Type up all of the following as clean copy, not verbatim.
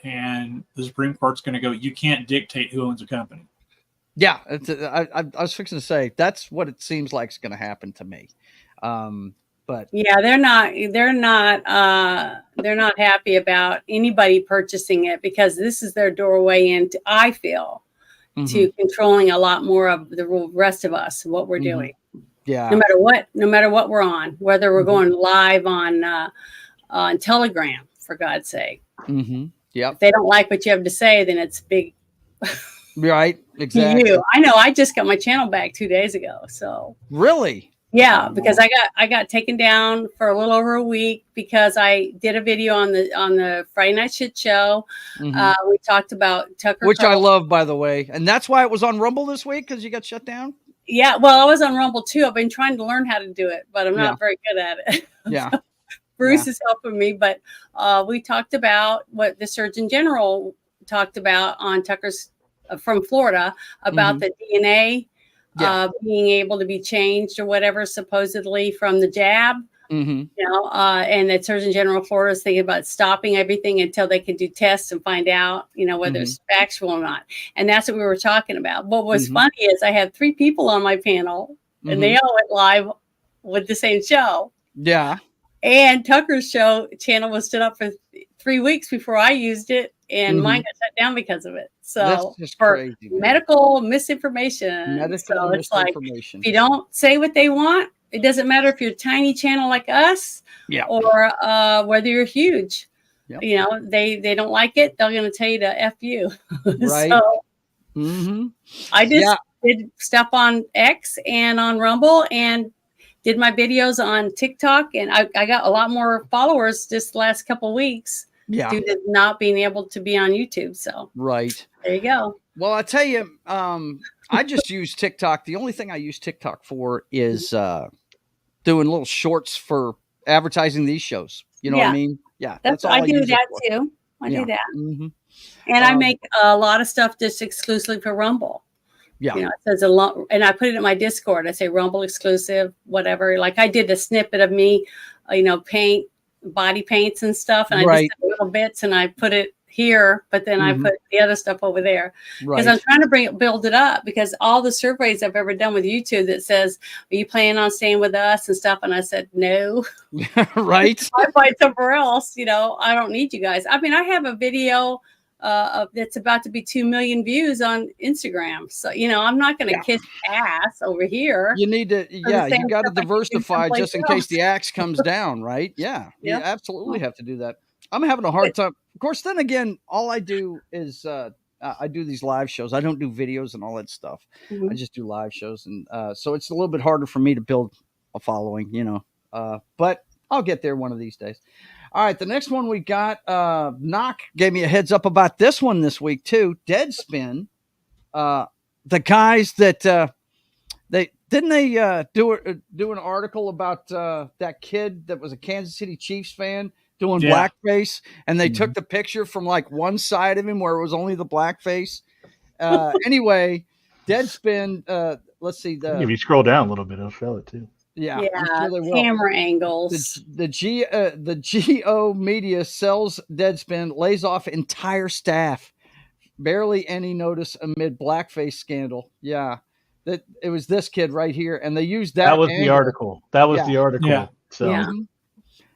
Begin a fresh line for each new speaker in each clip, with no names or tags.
and the Supreme Court's going to go, you can't dictate who owns a company.
Yeah, I was fixing to say that's what it seems like is going to happen to me. But
yeah, they're not happy about anybody purchasing it, because this is their doorway into, I feel, to controlling a lot more of the rest of us, what we're doing.
Yeah.
No matter what we're on, whether we're going live on Telegram, for God's sake.
Yeah.
If they don't like what you have to say, then it's big.
Right. Exactly.
You. I know. I just got my channel back 2 days ago. So
really.
Yeah, because I got taken down for a little over a week because I did a video on the Friday Night Shit Show. We talked about Tucker,
which Carlson. I love, by the way, and that's why it was on Rumble this week, because you got shut down.
Yeah, well, I was on Rumble too. I've been trying to learn how to do it, but I'm not very good at it.
Yeah,
Bruce is helping me, but we talked about what the Surgeon General talked about on Tucker's from Florida about the DNA. Being able to be changed or whatever, supposedly from the jab, you know, and the Surgeon General of Florida is thinking about stopping everything until they can do tests and find out, you know, whether it's factual or not. And that's what we were talking about. What was funny is I had 3 people on my panel and they all went live with the same show.
Yeah.
And Tucker's channel was stood up for 3 weeks before I used it, and mine got shut down because of it. So for crazy, medical misinformation. It's like, if you don't say what they want, it doesn't matter if you're a tiny channel like us, or whether you're huge. Yep. You know, they don't like it, they're going to tell you to F you. Right. So I just did stuff on X and on Rumble and did my videos on TikTok, and I got a lot more followers just the last couple of weeks. Due to not being able to be on YouTube. So there you go.
Well, I tell you, I just use TikTok. The only thing I use TikTok for is doing little shorts for advertising these shows. You know what I mean? Yeah,
that's all I do that too. I do that, and I make a lot of stuff just exclusively for Rumble. Yeah, you know, it says a lot, and I put it in my Discord. I say Rumble exclusive, whatever. Like I did a snippet of me, you know, body paints and stuff, and I just did little bits and I put it here, but then I put the other stuff over there because I'm trying to build it up, because all the surveys I've ever done with YouTube that says, are you planning on staying with us and stuff, and I said no. I find somewhere else. You know, I don't need you guys. I mean, I have a video that's about to be 2 million views on Instagram, so you know I'm not going to kiss ass over here.
You need to, you got to diversify just in case the axe comes down, right? You absolutely have to do that. I'm having a hard time. Of course, then again, all I do is I do these live shows. I don't do videos and all that stuff. I just do live shows, and so it's a little bit harder for me to build a following, you know. But I'll get there one of these days. All right, the next one we got, Knock gave me a heads up about this one this week too. Deadspin, the guys that they do an article about that kid that was a Kansas City Chiefs fan doing blackface, and they took the picture from like one side of him where it was only the blackface. Anyway, Deadspin. Let's see.
If you scroll down a little bit, it'll show it too.
Yeah, I'm sure they will. Camera angles.
The GO media sells Deadspin, lays off entire staff, barely any notice amid blackface scandal. Yeah, that it was this kid right here, and they used that.
That was the article. That was the article.
Yeah.
So.
Yeah.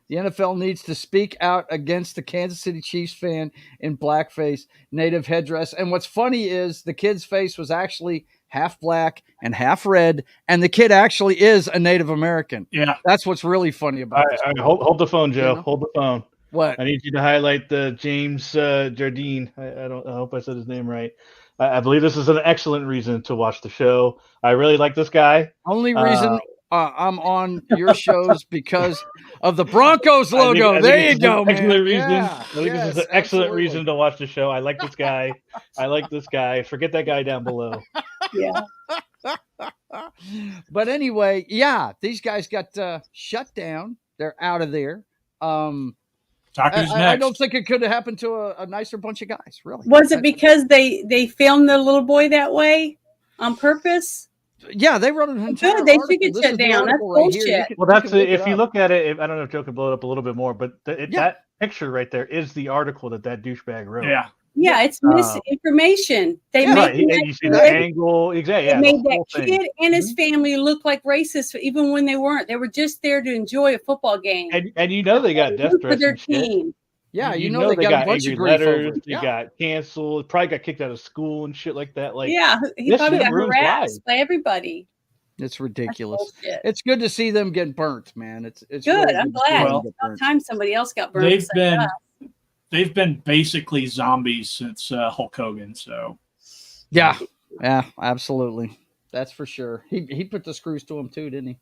The NFL needs to speak out against the Kansas City Chiefs fan in blackface, native headdress. And what's funny is the kid's face was actually half black and half red, and the kid actually is a Native American.
Yeah.
That's what's really funny about this.
Hold the phone, Joe. You know? Hold the phone.
What?
I need you to highlight the James Jardine. I hope I said his name right. I believe this is an excellent reason to watch the show. I really like this guy.
Only reason I'm on your shows because of the Broncos logo. There you go, man.
Excellent reason. I think this is an excellent reason to watch the show. I like this guy. Forget that guy down below.
Yeah.
But anyway, these guys got shut down. They're out of there. I don't think it could have happened to a nicer bunch of guys, really.
Was it because they filmed the little boy that way on purpose?
Yeah, they wrote an entire
Good. They should get shut down. That's bullshit.
Well, that's if you look at it. I don't know if Joe could blow it up a little bit more, but that picture right there is the article that douchebag wrote.
Yeah.
Yeah, it's misinformation. They made
you see the angle. Exactly.
They made that kid and his family look like racists, even when they weren't. They were just there to enjoy a football game.
And you know they got death threats
for their
and shit.
team.
Yeah, you know they got a bunch of grief over it.
They got canceled. Probably got kicked out of school and shit like that. Like,
yeah, he probably got harassed by everybody.
It's ridiculous. It's good to see them get burnt, man. It's
good.
Really
I'm glad. About time somebody else got burnt.
They've been basically zombies since Hulk Hogan. So
yeah, absolutely. That's for sure. He put the screws to him too, didn't he?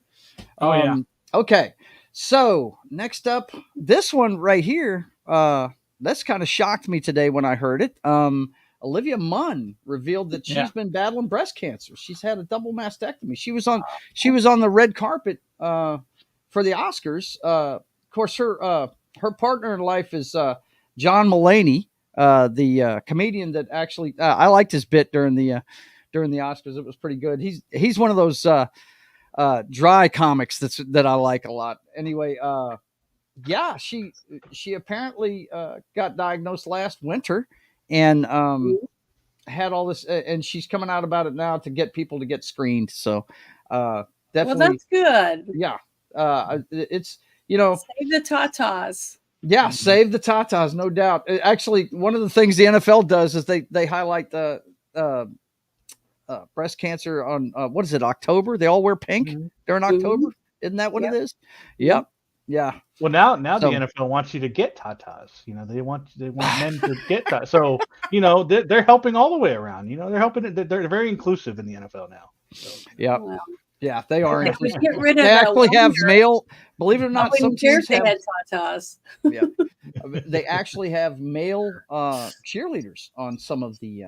Oh yeah.
Okay. So next up, this one right here. That's kind of shocked me today when I heard it. Olivia Munn revealed that she's been battling breast cancer. She's had a double mastectomy. She was on the red carpet for the Oscars. Of course, her partner in life is John Mulaney, the comedian that actually I liked his bit during the Oscars. It was pretty good. He's one of those dry comics that I like a lot. Anyway, she apparently got diagnosed last winter and had all this, and she's coming out about it now to get people to get screened. So definitely,
well, that's good.
Yeah, it's
save the tatas.
Yeah, save the tatas, no doubt. Actually, one of the things the NFL does is they highlight the breast cancer on what is it, October? They all wear pink during October. Isn't that what it is? Yep. Yeah.
Well, now the NFL wants you to get tatas. They want men to get tatas. So they're helping all the way around. They're helping. They're very inclusive in the NFL now. So.
Yeah. Wow. Yeah, they are.
Get rid of
they actually have male. Believe it or not, some teams
have tatas.
Yeah, they actually have male cheerleaders on some of the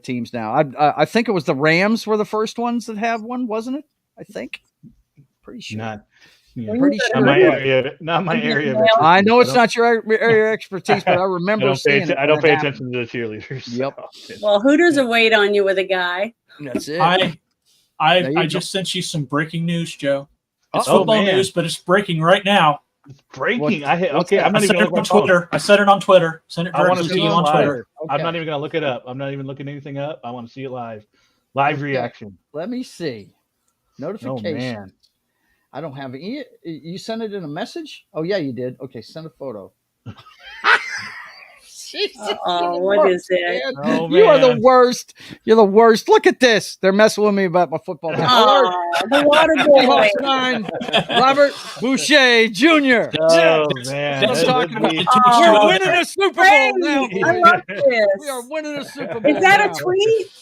teams now. I think it was the Rams were the first ones that have one, wasn't it? I think. Pretty sure. Pretty sure.
Not my area.
I know it's not your area of expertise, but I remember seeing it.
I don't pay attention to the cheerleaders.
Yep.
Well, Hooters will wait on you with a guy.
That's it.
I just sent you some breaking news, Joe. It's football news, but it's breaking right now.
It's breaking. I'm not
even on Twitter. I said it on Twitter. Send it directly to you on Twitter.
Okay. I'm not even going to look it up. I'm not even looking anything up. I want to see it live. Live reaction.
Let me see. Notification.
Oh, man.
I don't have it. You sent it in a message? Oh, yeah, you did. Okay, send a photo.
Oh, what is it?
Oh, you are the worst. You're the worst. Look at this. They're messing with me about my football team.
The water boy.
Robert Boucher Jr.
Oh, man.
We're winning a Super Bowl now.
I love this.
We are winning a Super Bowl.
Is that a tweet?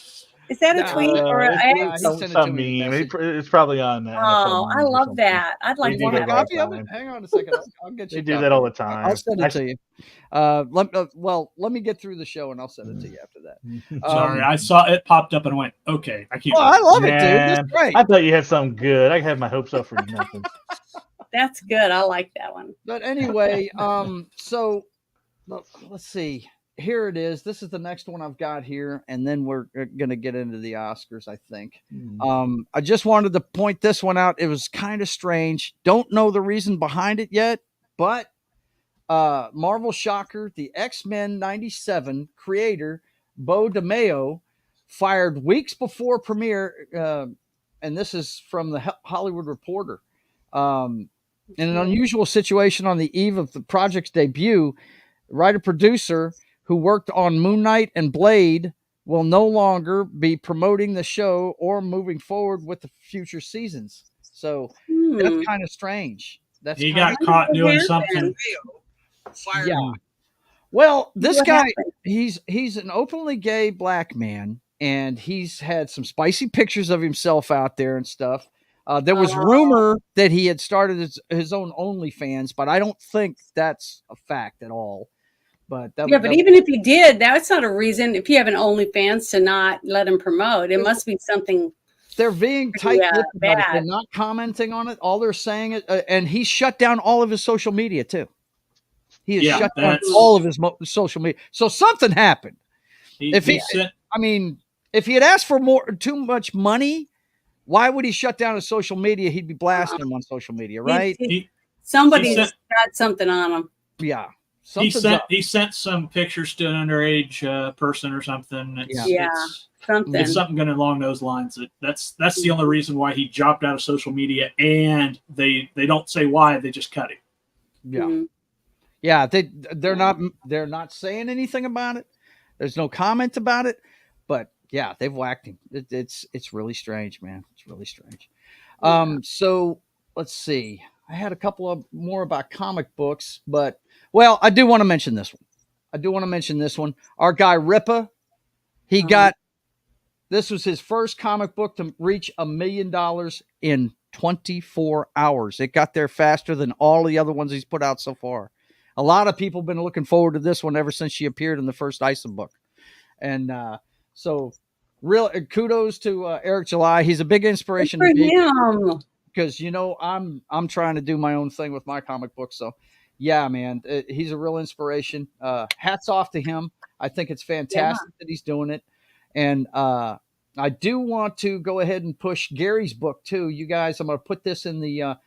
Is that a tweet or an X?
Some meme. It's probably on.
I love that. I'd like to
have a copy of it. Hang on a second. I'll get you.
They do that all the time.
I'll send it to you. Let me get through the show and I'll send it to you after that.
Sorry, I saw it popped up and I went, okay, I can't.
Oh, I love it, dude. That's great.
I thought you had something good. I had my hopes up for nothing.
That's good. I like that one.
But anyway, so let's see. Here it is. This is the next one I've got here, and then we're going to get into the Oscars, I think. I just wanted to point this one out. It was kind of strange. Don't know the reason behind it yet, but Marvel shocker, the X-Men 97 creator, Bo DeMaio, fired weeks before premiere, and this is from the Hollywood Reporter. In an unusual situation on the eve of the project's debut, writer-producer who worked on Moon Knight and Blade will no longer be promoting the show or moving forward with the future seasons. So that's kind of strange.
He got caught doing something.
Yeah. Well, this guy, he's an openly gay black man, and he's had some spicy pictures of himself out there and stuff. There was rumor that he had started his own OnlyFans, but I don't think that's a fact at all. But
even if he did, that's not a reason. If you have an OnlyFans to not let him promote, it must be something.
They're being tight-lipped about it. They're not commenting on it. All they're saying is, and he shut down all of his social media too. He has shut down all of his social media. So something happened. If he had asked for too much money, why would he shut down his social media? He'd be blasting him on social media, right?
Somebody's got something on him.
Yeah.
He sent some pictures to an underage person or something. It's something going along those lines. That's the only reason why he dropped out of social media, and they don't say why. They just cut him.
Yeah, yeah. They're not saying anything about it. There's no comment about it, but yeah, they've whacked him. It's really strange, man. It's really strange. So let's see. I had a couple of more about comic books, but I do want to mention this one. Our guy Ripa, he got this was his first comic book to reach $1 million in 24 hours. It got there faster than all the other ones he's put out so far. A lot of people have been looking forward to this one ever since she appeared in the first Ison book. And so real kudos to Eric July. He's a big inspiration to me. Because I'm trying to do my own thing with my comic book. So yeah, man, he's a real inspiration. Hats off to him. I think it's fantastic that he's doing it. And I do want to go ahead and push Gary's book too. You guys, I'm going to put this in the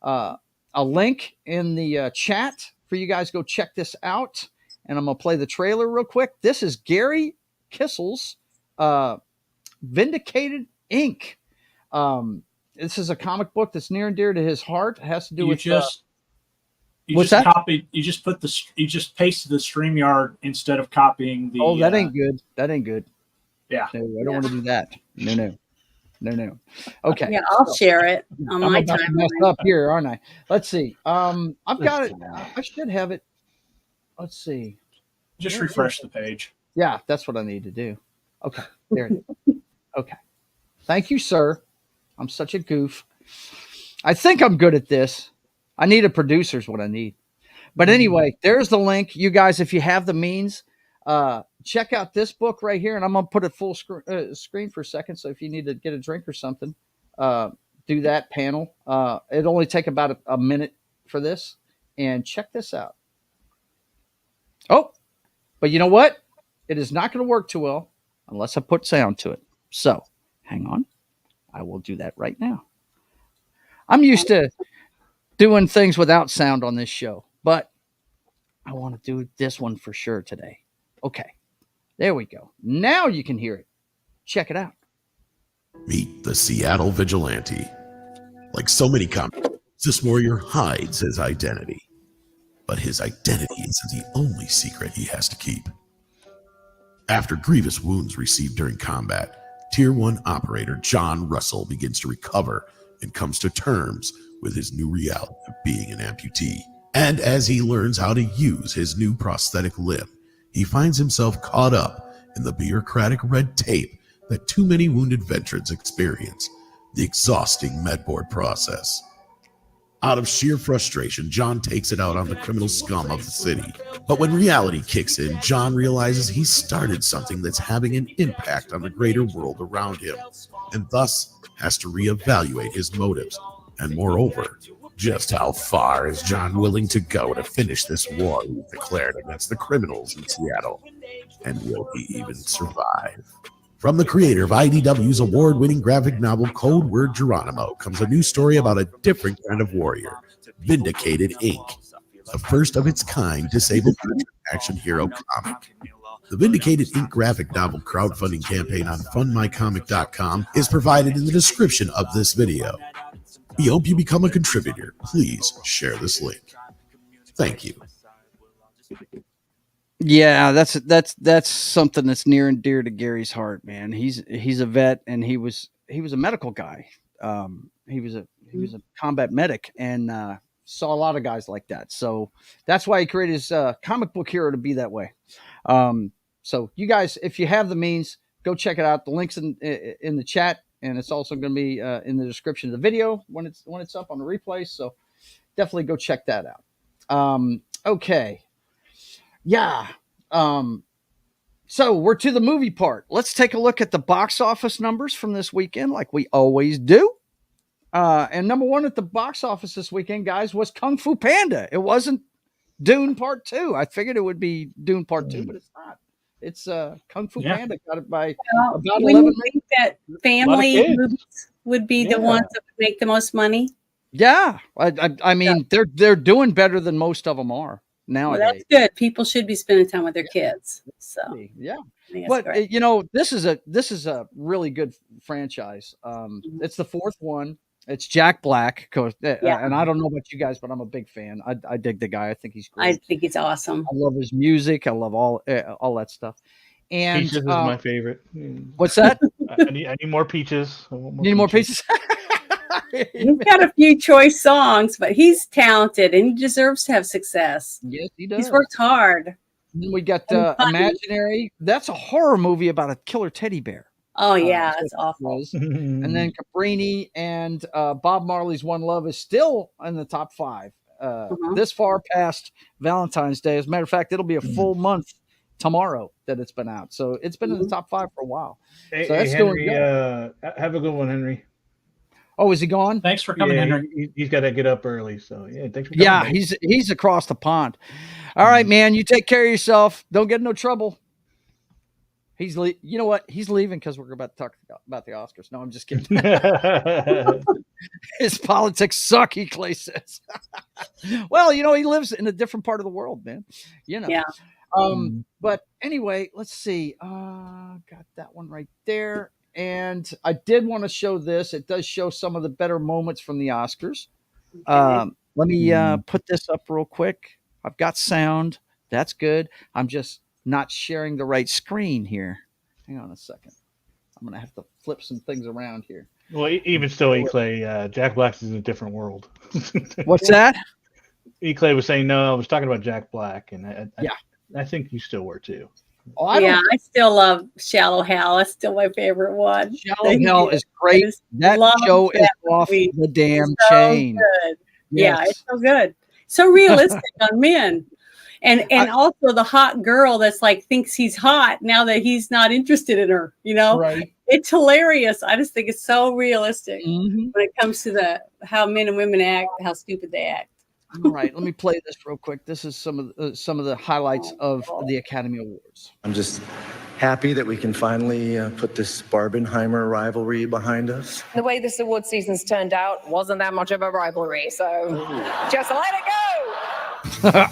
a link in the chat for you guys. Go check this out. And I'm going to play the trailer real quick. This is Gary Kissel's Vindicated Inc. This is a comic book that's near and dear to his heart. It has to do with
you just pasted the StreamYard instead of copying the.
Oh, that ain't good. That ain't good.
Yeah,
no, I don't want to do that. No. Okay.
Yeah, I'll share it on my time.
I'm messed up here, aren't I? Let's see. I've got it. I should have it. Let's see.
Just refresh the page.
Yeah, that's what I need to do. Okay, there it is. Okay. Thank you, sir. I'm such a goof. I think I'm good at this. I need a producer is what I need. But anyway, there's the link. You guys, if you have the means, check out this book right here. And I'm going to put it full screen for a second. So if you need to get a drink or something, do that panel. It'll only take about a minute for this. And check this out. Oh, but you know what? It is not going to work too well unless I put sound to it. So hang on. I will do that right now. I'm used to doing things without sound on this show, but I want to do this one for sure today. Okay, there we go. Now you can hear it. Check it out.
Meet the Seattle Vigilante. Like so many comics, this warrior hides his identity. But his identity isn't the only secret he has to keep. After grievous wounds received during combat, Tier 1 operator John Russell begins to recover and comes to terms with his new reality of being an amputee. And as he learns how to use his new prosthetic limb, he finds himself caught up in the bureaucratic red tape that too many wounded veterans experience, the exhausting medboard process. Out of sheer frustration, John takes it out on the criminal scum of the city. But when reality kicks in, John realizes he started something that's having an impact on the greater world around him, and thus has to reevaluate his motives. And moreover, just how far is John willing to go to finish this war he's declared against the criminals in Seattle? And will he even survive? From the creator of IDW's award-winning graphic novel Code Word Geronimo comes a new story about a different kind of warrior, Vindicated Inc., the first of its kind disabled action hero comic. The Vindicated Inc. graphic novel crowdfunding campaign on fundmycomic.com is provided in the description of this video. We hope you become a contributor. Please share this link. Thank you.
Yeah, that's something that's near and dear to Gary's heart, man. He's a vet, and he was a medical guy. He was a combat medic, and saw a lot of guys like that. So that's why he created his comic book hero to be that way. So you guys, if you have the means, go check it out. The link's in the chat, and it's also going to be in the description of the video when it's up on the replay. So definitely go check that out. Okay. Yeah. So we're to the movie part. Let's take a look at the box office numbers from this weekend, like we always do. And number one at the box office this weekend, guys, was Kung Fu Panda. It wasn't Dune Part 2. I figured it would be Dune Part 2, but it's not. It's Kung Fu Panda got it by about 11
million. Think that family movies would be the ones that would make the most money?
Yeah. I mean, they're doing better than most of them are. nowadays.
Well, that's good. People should be spending time with their kids. So
yeah, but great. This is a really good franchise. It's the fourth one. It's Jack Black, and I don't know about you guys, but I'm a big fan. I dig the guy. I think he's great.
I think he's awesome.
I love his music. I love all that stuff. And
Peaches is my favorite.
What's that?
I need more Peaches.
Need more Peaches?
He's got a few choice songs, but he's talented and he deserves to have success.
Yes, he does.
He's worked hard.
And then we got Imaginary. That's a horror movie about a killer teddy bear.
Oh yeah, it's awful.
And then Cabrini and Bob Marley's One Love is still in the top 5. This far past Valentine's Day. As a matter of fact, it'll be a full month tomorrow that it's been out. So it's been in the top 5 for a while.
Hey,
so that's
Henry,
doing good.
Have a good one, Henry.
Oh, is he gone?
Thanks for coming, Henry.
He's got to get up early. So thanks for coming.
Yeah, he's across the pond. All right, man. You take care of yourself. Don't get in no trouble. You know what? He's leaving because we're about to talk about the Oscars. No, I'm just kidding. His politics suck, Clay says. Well, he lives in a different part of the world, man.
Yeah.
But anyway, let's see. Got that one right there. And I did want to show this. It does show some of the better moments from the Oscars. Okay. Let me put this up real quick. I've got sound. That's good. I'm just not sharing the right screen here. Hang on a second. I'm going to have to flip some things around here.
Well, even still, Clay, Jack Black is in a different world.
What's that?
Clay was saying, no, I was talking about Jack Black. And I think you still were too.
Oh, I still love Shallow Hal. That's still my favorite one.
Shallow Hal is great. That show is off the damn chain.
Good. Yes. Yeah, it's so good. So realistic on men. And also the hot girl that's like thinks he's hot now that he's not interested in her, Right. It's hilarious. I just think it's so realistic when it comes to how men and women act, how stupid they act.
All right, let me play this real quick. This is some of the highlights of the Academy Awards.
I'm just happy that we can finally put this Barbenheimer rivalry behind us.
The way this award season's turned out wasn't that much of a rivalry, so just let it go.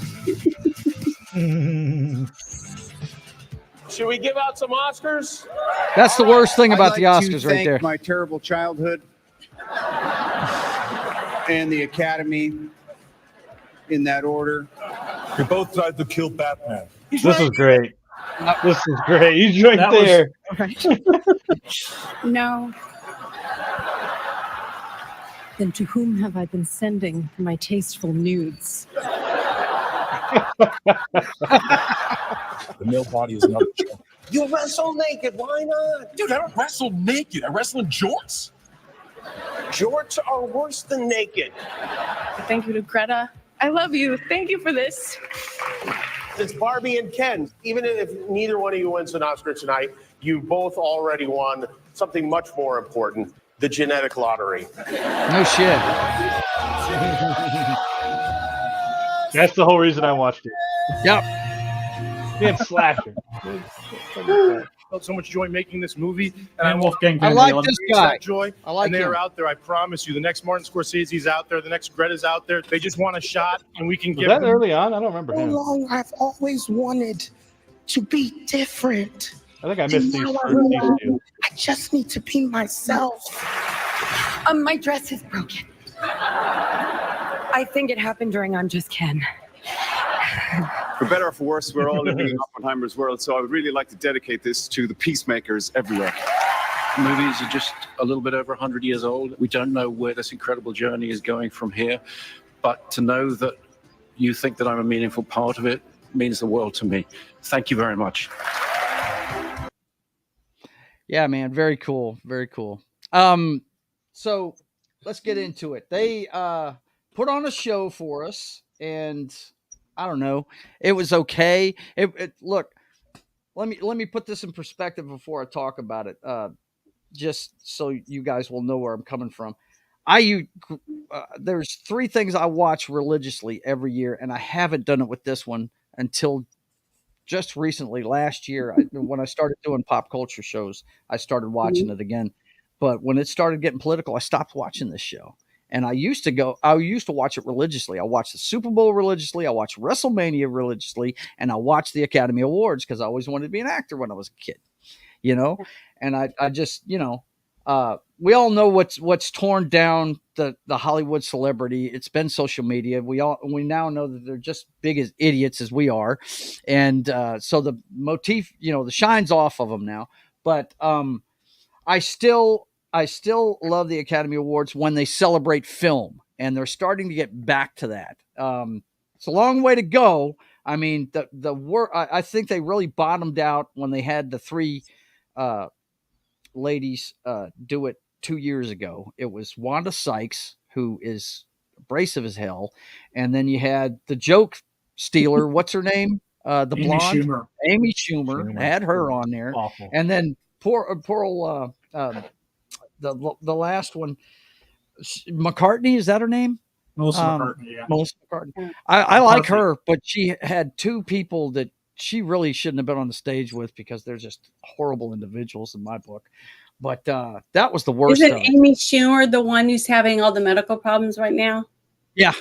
Should we give out some Oscars?
That's the worst thing about the Oscars right there.
My terrible childhood and the Academy in that order.
We both tried to kill Batman.
This is great. This is great. He's right there.
No. Then to whom have I been sending my tasteful nudes?
The male body is not a joke.
You wrestle naked. Why not?
Dude, I don't wrestle naked. I wrestle in jorts.
Jorts are worse than naked.
Thank you to Greta. I love you. Thank you for this.
It's Barbie and Ken. Even if neither one of you wins an Oscar tonight, you both already won something much more important, the genetic lottery.
No shit.
That's the whole reason I watched it.
Yep.
It's slasher.
Felt so much joy making this movie,
and Wolfgang.
I like this guy.
Joy.
I like
and they're
him.
out there. I promise you. The next Martin Scorsese's out there. The next Greta's out there. They just want a shot, and we can give
that
them.
Early on. I don't remember him.
So long, I've always wanted to be different.
I think I missed these two.
I just need to be myself.
My dress is broken. I think it happened during I'm Just Ken.
For better or for worse, we're all living in Oppenheimer's world, so I would really like to dedicate this to the peacemakers everywhere.
Movies are just a little bit over 100 years old. We don't know where this incredible journey is going from here, but to know that you think that I'm a meaningful part of it means the world to me. Thank you very much.
Yeah, man, very cool, very cool. So let's get into it. They put on a show for us, and I don't know, it was okay. Look, let me put this in perspective before I talk about it, just so you guys will know where I'm coming from. There's 3 things I watch religiously every year, and I haven't done it with this one until just recently. Last year, when I started doing pop culture shows, I started watching it again. But when it started getting political, I stopped watching this show. And I used to watch it religiously. I watched the Super Bowl religiously. I watched WrestleMania religiously. And I watched the Academy Awards because I always wanted to be an actor when I was a kid, And I just, we all know what's torn down the Hollywood celebrity. It's been social media. We now know that they're just big as idiots as we are. And so the motif, the shine's off of them now. But I still love the Academy Awards when they celebrate film, and they're starting to get back to that. It's a long way to go. I mean, I think they really bottomed out when they had the three ladies do it 2 years ago. It was Wanda Sykes, who is abrasive as hell, and then you had the joke stealer. What's her name? The
Amy
blonde
Schumer.
Amy Schumer had her on there,
Awful.
and then poor the last one, McCartney, is that her name?
Melissa McCartney. Yeah.
Melissa McCartney. I like her, but she had two people that she really shouldn't have been on the stage with because they're just horrible individuals in my book. But that was the worst.
Isn't Amy Schumer the one who's having all the medical problems right now?
Yeah,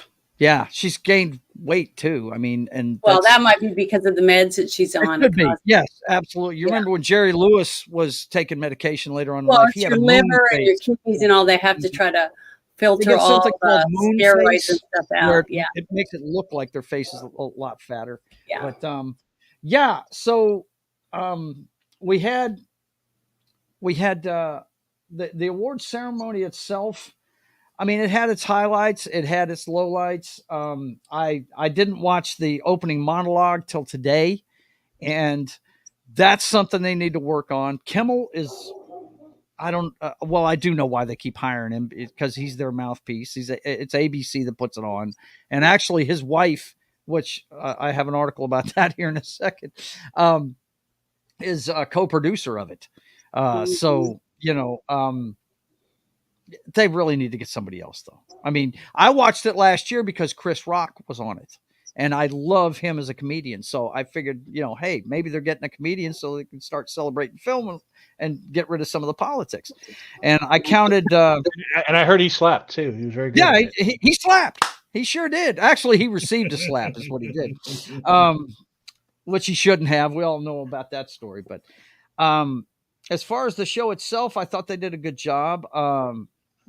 she's gained weight too. I mean, and
that might be because of the meds that she's on.
Could be. Yes, absolutely. You remember when Jerry Lewis was taking medication later on in life?
He had your liver and your kidneys and all. They have to try to filter all the steroids and stuff out. Yeah,
it makes it look like their face is a lot fatter.
Yeah,
but So we had the award ceremony itself. I mean, it had its highlights. It had its lowlights. I didn't watch the opening monologue till today, and that's something they need to work on. Kimmel is, I do know why they keep hiring him, because he's their mouthpiece. It's ABC that puts it on, and actually his wife, which I have an article about that here in a second, is a co-producer of it. So they really need to get somebody else, though. I mean, I watched it last year because Chris Rock was on it, and I love him as a comedian. So I figured, hey, maybe they're getting a comedian so they can start celebrating film and get rid of some of the politics. And I counted.
And I heard he slapped too. He was very good.
Yeah, he slapped. He sure did. Actually, he received a slap is what he did, which he shouldn't have. We all know about that story. But as far as the show itself, I thought they did a good job.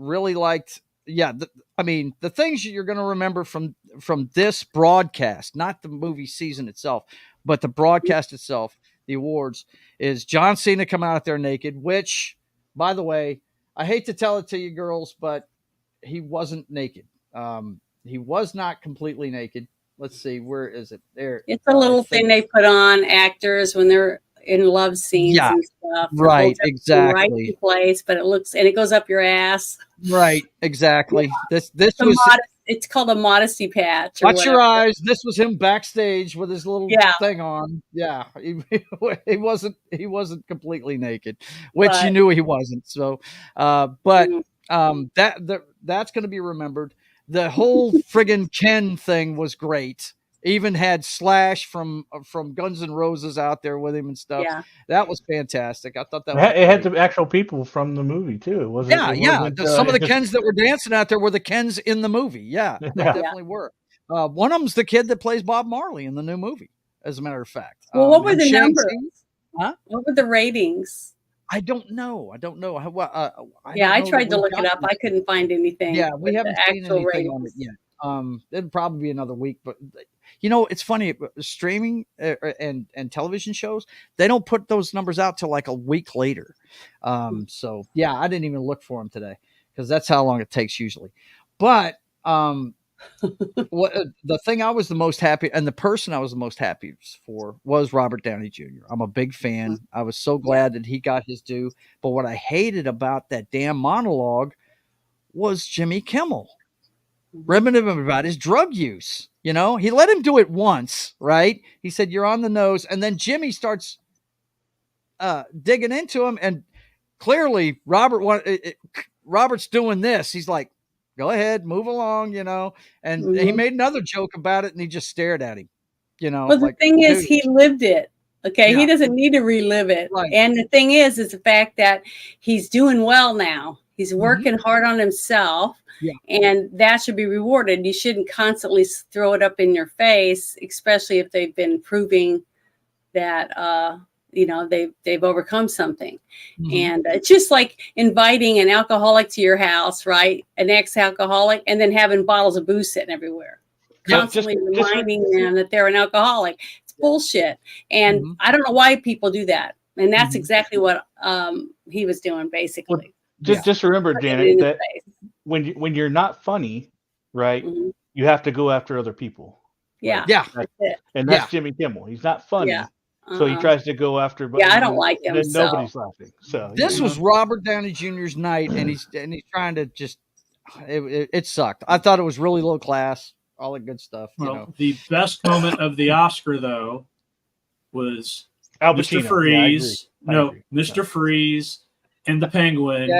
Really liked, the things you're going to remember from this broadcast, not the movie season itself, but the broadcast itself, the awards, is John Cena coming out there naked, which, by the way, I hate to tell it to you girls, but he wasn't naked. He was not completely naked. Let's see, where is it? There.
It's a little thing they put on actors when they're in love scenes and stuff.
Right, exactly.
Right in place, but it goes up your ass.
Right, exactly. Yeah. This was
it's called a modesty patch.
Watch your eyes. This was him backstage with his little thing on. Yeah, he wasn't completely naked, which you knew he wasn't. So, that's going to be remembered. The whole friggin' Ken thing was great. Even had Slash from Guns N' Roses out there with him and stuff. Yeah. That was fantastic. I thought that
it had the actual people from the movie too. It wasn't.
Some of the Kens that were dancing out there were the Kens in the movie. Yeah, they definitely were. One of them's the kid that plays Bob Marley in the new movie, as a matter of fact.
Well, what were the numbers? Huh? What were the ratings?
I don't know. I
I tried to look it up. I couldn't find anything.
Yeah, we haven't seen anything on it yet. It'll probably be another week, but it's funny, streaming and television shows, they don't put those numbers out till like a week later. So yeah, I didn't even look for them today because that's how long it takes usually. But the thing I was the most happy, and the person I was the most happy for, was Robert Downey Jr. I'm a big fan. Mm-hmm. I was so glad that he got his due. But what I hated about that damn monologue was Jimmy Kimmel ribbing him about his drug use. He let him do it once, right? He said, "You're on the nose." And then Jimmy starts digging into him. And clearly Robert's doing this. He's like, "Go ahead, move along," and he made another joke about it and he just stared at him,
Well, the thing is, he lived it. Okay, he doesn't need to relive it. Right. And the thing is the fact that he's doing well now. He's working hard on himself, and that should be rewarded. You shouldn't constantly throw it up in your face, especially if they've been proving that they've overcome something. And it's just like inviting an alcoholic to your house, right? An ex-alcoholic, and then having bottles of booze sitting everywhere, constantly reminding them that they're an alcoholic. It's bullshit. And I don't know why people do that. And that's exactly what he was doing, basically.
Just remember, Janet, that when you're not funny, right, you have to go after other people.
Yeah.
And that's Jimmy Kimmel. He's not funny. Yeah. So he tries to go after, but
I don't like him.
Then nobody's laughing. So
this was Robert Downey Jr.'s night, and he's trying to just. It sucked. I thought it was really low class, all the good stuff.
Well, the best moment of the Oscar though was
Al Pacino.
Mr. Freeze. Mr. Freeze and the Penguin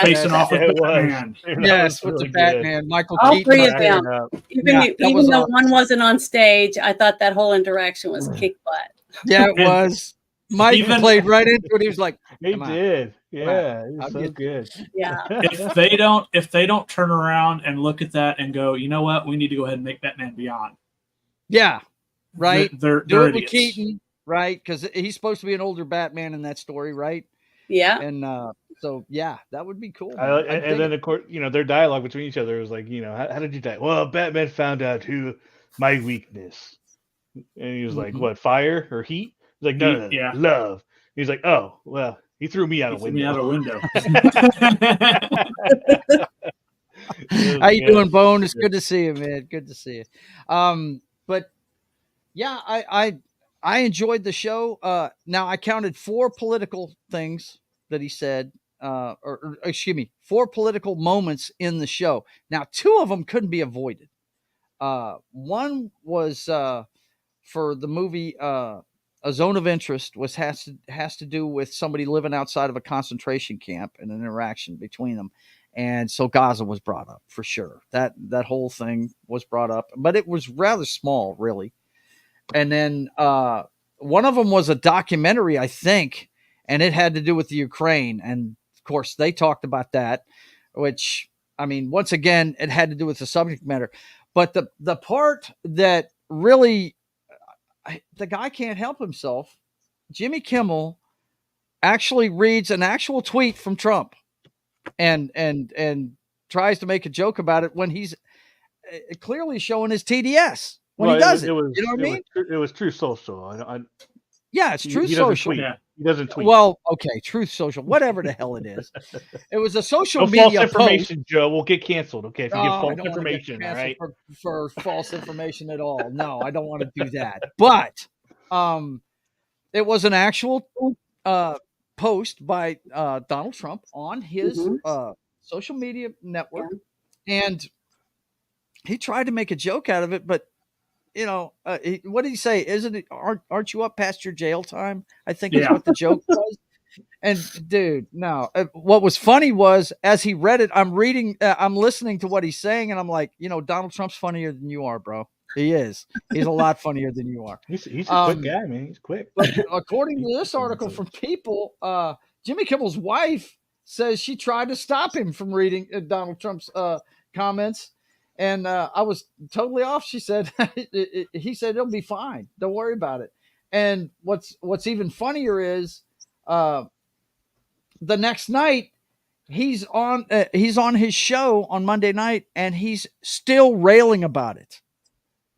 facing off with Batman.
Yes, with the Batman. Michael
all
Keaton.
Three of them. Even though one wasn't on stage, I thought that whole interaction was kick butt.
Yeah, it was. Mike played right into it. He was like,
he did. Yeah, he was so good.
Yeah.
If they don't turn around and look at that and go, you know what, we need to go ahead and make Batman Beyond.
Yeah, right.
They're
Do it
idiots.
with Keaton, right? Because he's supposed to be an older Batman in that story, right?
Yeah.
And so that would be cool.
And then of course, their dialogue between each other was like, how did you die? Well, Batman found out who my weakness. And he was like, what, fire or heat? He's like, no, love. He's like, oh, well, he threw me out a window.
How you doing, Bone? It's good to see you, man. Good to see you. But yeah, I enjoyed the show. Now I counted 4 political things that he said, or excuse me, 4 political moments in the show. Now 2 of them couldn't be avoided. One was for the movie A Zone of Interest, has to do with somebody living outside of a concentration camp and an interaction between them. And so Gaza was brought up for sure. That whole thing was brought up, but it was rather small, really. And then one of them was a documentary, I think, and it had to do with the Ukraine. And of course, they talked about that, which, I mean, once again, it had to do with the subject matter. But the part that really, the guy can't help himself. Jimmy Kimmel actually reads an actual tweet from Trump and tries to make a joke about it when he's clearly showing his TDS when he does it. You know what I mean?
It was True Social.
Yeah, it's Truth Social.
He doesn't tweet.
Well, okay, Truth Social, whatever the hell it is. It was a social
media
false
information,
post.
Joe. We'll get canceled, okay? If you give false information, all right?
For false information at all. No, I don't want to do that. But it was an actual post by Donald Trump on his social media network, and he tried to make a joke out of it, but what did he say? Isn't it? Aren't you up past your jail time? I think is what the joke was. And dude, no. What was funny was as he read it, I'm listening to what he's saying, and I'm like, Donald Trump's funnier than you are, bro. He is. He's a lot funnier than you are.
He's a quick guy, man. He's quick.
But according to this article from People, Jimmy Kimmel's wife says she tried to stop him from reading Donald Trump's comments. And I was totally off. She said, he said, it'll be fine. Don't worry about it. And what's even funnier is the next night he's on his show on Monday night, and he's still railing about it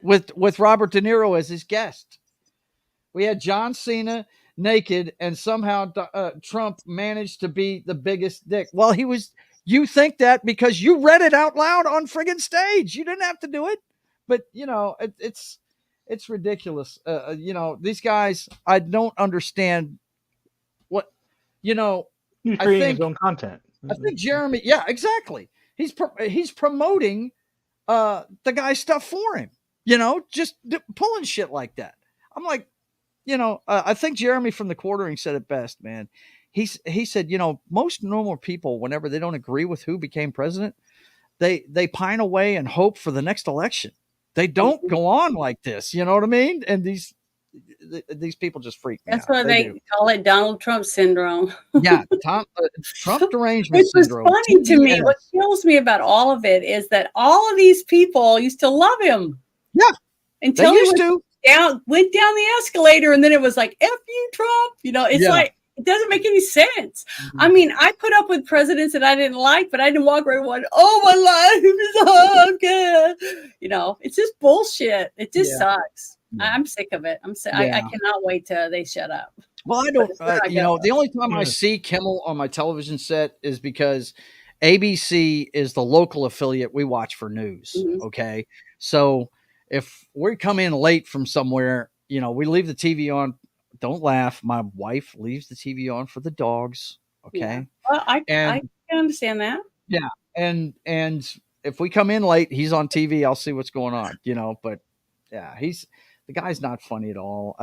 with Robert De Niro as his guest. We had John Cena naked, and somehow Trump managed to be the biggest dick. Well, he was. You think that because you read it out loud on friggin' stage. You didn't have to do it. But, it's ridiculous. These guys, I don't understand what,
he's creating his own content.
I think Jeremy, yeah, exactly. He's promoting the guy's stuff for him, just pulling shit like that. I'm like, I think Jeremy from The Quartering said it best, man. He said, most normal people, whenever they don't agree with who became president, they pine away and hope for the next election. They don't go on like this. You know what I mean? And these these people just freak me
That's
out.
why they call it Donald Trump syndrome.
Yeah, Trump derangement
Which was
syndrome.
funny to me. What kills me about all of it is that all of these people used to love him.
Yeah,
until
they
he
used to.
went down the escalator, and then it was like, F you, Trump. It's like, it doesn't make any sense. Mm-hmm. I mean, I put up with presidents that I didn't like, but I didn't walk around going, oh, my life is so good. It's just bullshit. It just sucks. Yeah. I'm sick of it. I cannot wait till they shut up.
Well, I don't, the only time I see Kimmel on my television set is because ABC is the local affiliate we watch for news. Mm-hmm. Okay. So if we come in late from somewhere, we leave the TV on. Don't laugh. My wife leaves the TV on for the dogs. Okay.
Yeah. Well, I can understand that.
Yeah. And if we come in late, he's on TV. I'll see what's going on, but yeah, the guy's not funny at all.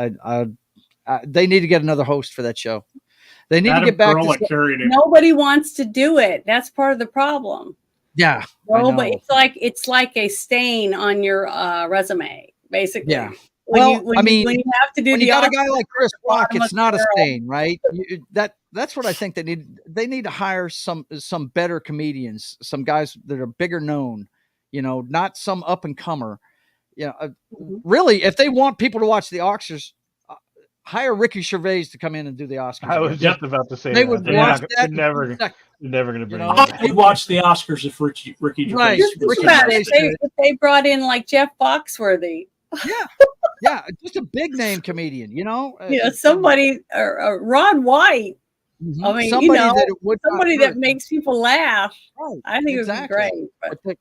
They need to get another host for that show. They need to get back to
nobody wants to do it. That's part of the problem.
Yeah.
But it's like a stain on your resume, basically.
Yeah.
When you have to do
you got a guy like Chris Rock, it's not a stain, right? That's what I think they need. They need to hire some better comedians, some guys that are bigger known, not some up and comer. Really, if they want people to watch the Oscars, hire Ricky Gervais to come in and do the Oscars.
I was just about to say
they would watch that.
Never going to bring.
I would watch the Oscars if Ricky Gervais.
Right.
If they brought in like Jeff Foxworthy.
Yeah. Yeah, just a big name comedian,
somebody or Ron White. Mm-hmm. I mean, somebody that makes people laugh. Right. I think it would be great.
But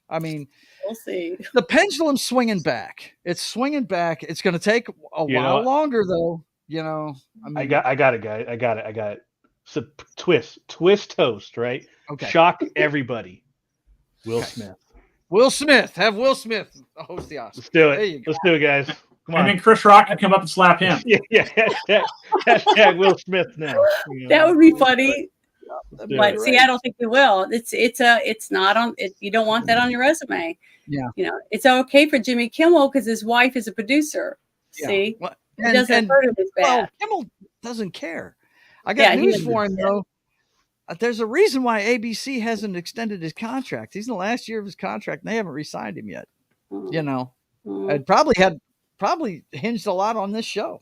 I mean,
we'll see.
The pendulum's swinging back. It's swinging back. It's going to take a while longer, though.
I got it, guys. I got it. So twist toast, right?
Okay.
Shock everybody. Will Smith.
Will Smith. Have Will Smith host the Oscars.
Let's do it. Let's do it, guys. Come on.
And then Chris Rock can come up and slap him.
Yeah. Hashtag Will Smith now.
That would be funny. But see, I don't think you will. It's not on it. You don't want that on your resume.
Yeah.
It's okay for Jimmy Kimmel because his wife is a producer. Yeah. See, it doesn't hurt him as bad.
Well, Kimmel doesn't care. I got news for him though. There's a reason why ABC hasn't extended his contract. He's in the last year of his contract, and they haven't re-signed him yet. It probably hinged a lot on this show.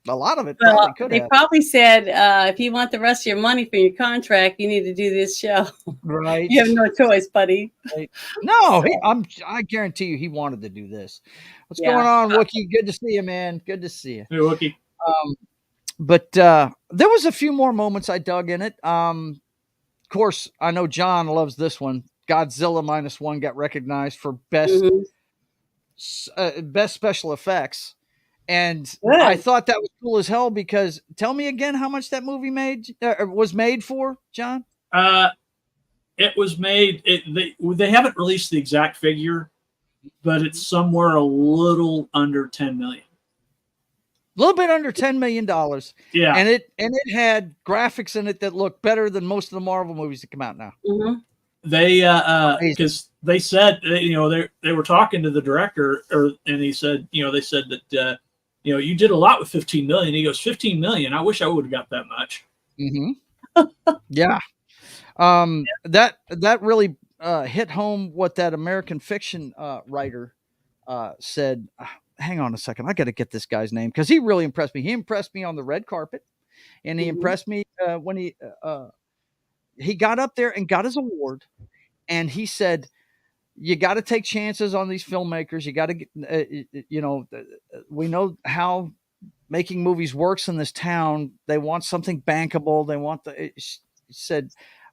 A lot of it probably could have.
They probably said, if you want the rest of your money for your contract, you need to do this show.
Right.
You have no choice, buddy.
Right. No, I guarantee you he wanted to do this. What's going on, Wookie? Good to see you, man. Good to see you.
Hey, Wookie.
But there was a few more moments I dug in it. Of course, I know John loves this one. Godzilla -1 got recognized for best special effects. And I thought that was cool as hell because tell me again how much that movie was made for, John?
It was made. They haven't released the exact figure, but it's somewhere a little under $10 million.
A little bit under $10 million.
Yeah,
and it had graphics in it that look better than most of the Marvel movies that come out now.
Mm-hmm.
They because they said they were talking to the director and he said they said that you did a lot with 15 million. He goes 15 million. I wish I would have got that much.
Mm-hmm. Yeah. That really hit home what that American fiction writer said. Hang on a second. I got to get this guy's name because he really impressed me. He impressed me on the red carpet, and he impressed me when he got up there and got his award. And he said, "You got to take chances on these filmmakers. You got to, we know how making movies works in this town. They want something bankable. They want he said."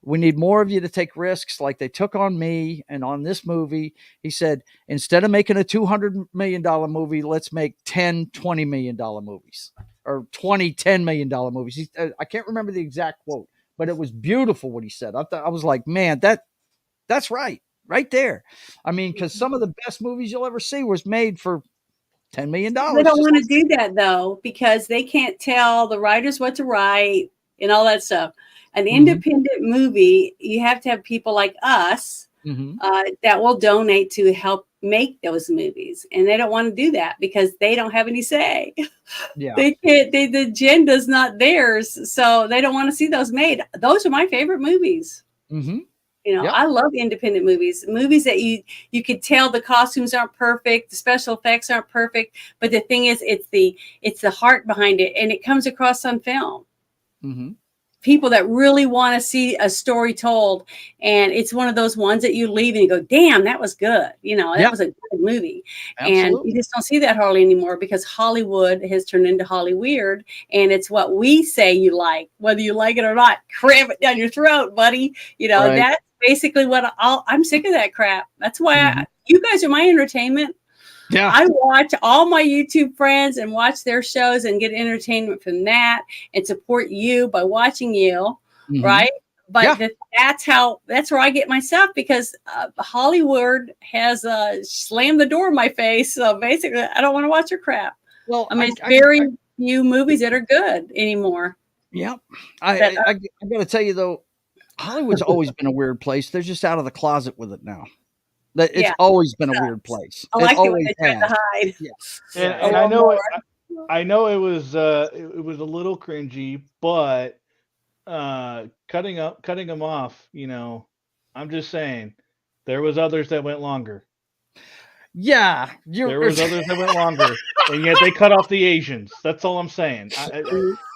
We need more of you to take risks like they took on me and on this movie. He said, instead of making a $200 million movie, let's make 10, $20 million movies or 20, $10 million movies. I can't remember the exact quote, but it was beautiful what he said. I was like, man, that's right there. I mean, because some of the best movies you'll ever see was made for $10 million.
They don't want to do that, though, because they can't tell the writers what to write and all that stuff. An independent movie, you have to have people like us that will donate to help make those movies, and they don't want to do that because they don't have any say.
Yeah,
they can't. The agenda's not theirs, so they don't want to see those made. Those are my favorite movies. I love independent movies that you could tell the costumes aren't perfect, the special effects aren't perfect, but the thing is, it's the heart behind it, and it comes across on film. People that really want to see a story told, and it's one of those ones that you leave and you go, damn, that was good. That was a good movie. Absolutely. And you just don't see that hardly anymore because Hollywood has turned into Hollyweird, and it's what we say you like, whether you like it or not. Cram it down your throat, buddy. That's basically what I'm sick of that crap. That's why you guys are my entertainment. Yeah, I watch all my YouTube friends and watch their shows and get entertainment from that and support you by watching you, right? But that's where I get my stuff because Hollywood has slammed the door in my face. So basically, I don't want to watch your crap. Well, I mean, it's very few movies that are good anymore.
Yeah, I got to tell you though, Hollywood's always been a weird place. They're just out of the closet with it now. It's always been a weird place.
I like it when they try to hide.
Yeah. And I know it was a little cringy, but cutting them off, I'm just saying there was others that went longer.
Yeah,
there was others that went longer, and yet they cut off the Asians. That's all I'm saying.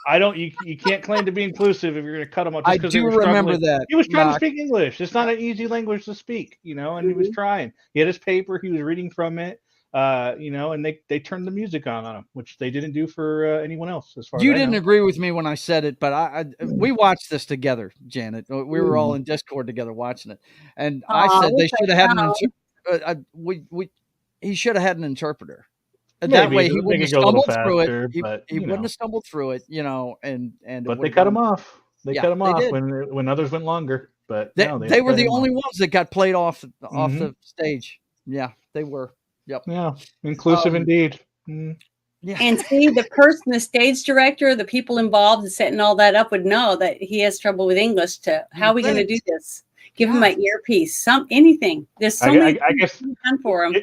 I don't. You can't claim to be inclusive if you're going to cut them off.
I do remember that
he was trying to speak English. It's not an easy language to speak, and he was trying. He had his paper. He was reading from it, and they turned the music on him, which they didn't do for anyone else. As far
you
as
didn't agree with me when I said it, but we watched this together, Janet. We were all in Discord together watching it, and I said they should have had he should have had an interpreter. And that way he wouldn't have stumbled through it. He wouldn't have stumbled through it, and
but they cut him off. They cut him off when others went longer. But
they were the only ones that got played off the stage. Yeah, they were. Yep.
Yeah, inclusive indeed.
Yeah. And see, the stage director, the people involved in setting all that up would know that he has trouble with English. How are we going to do this? Give him an earpiece, anything. There's so many things done for him.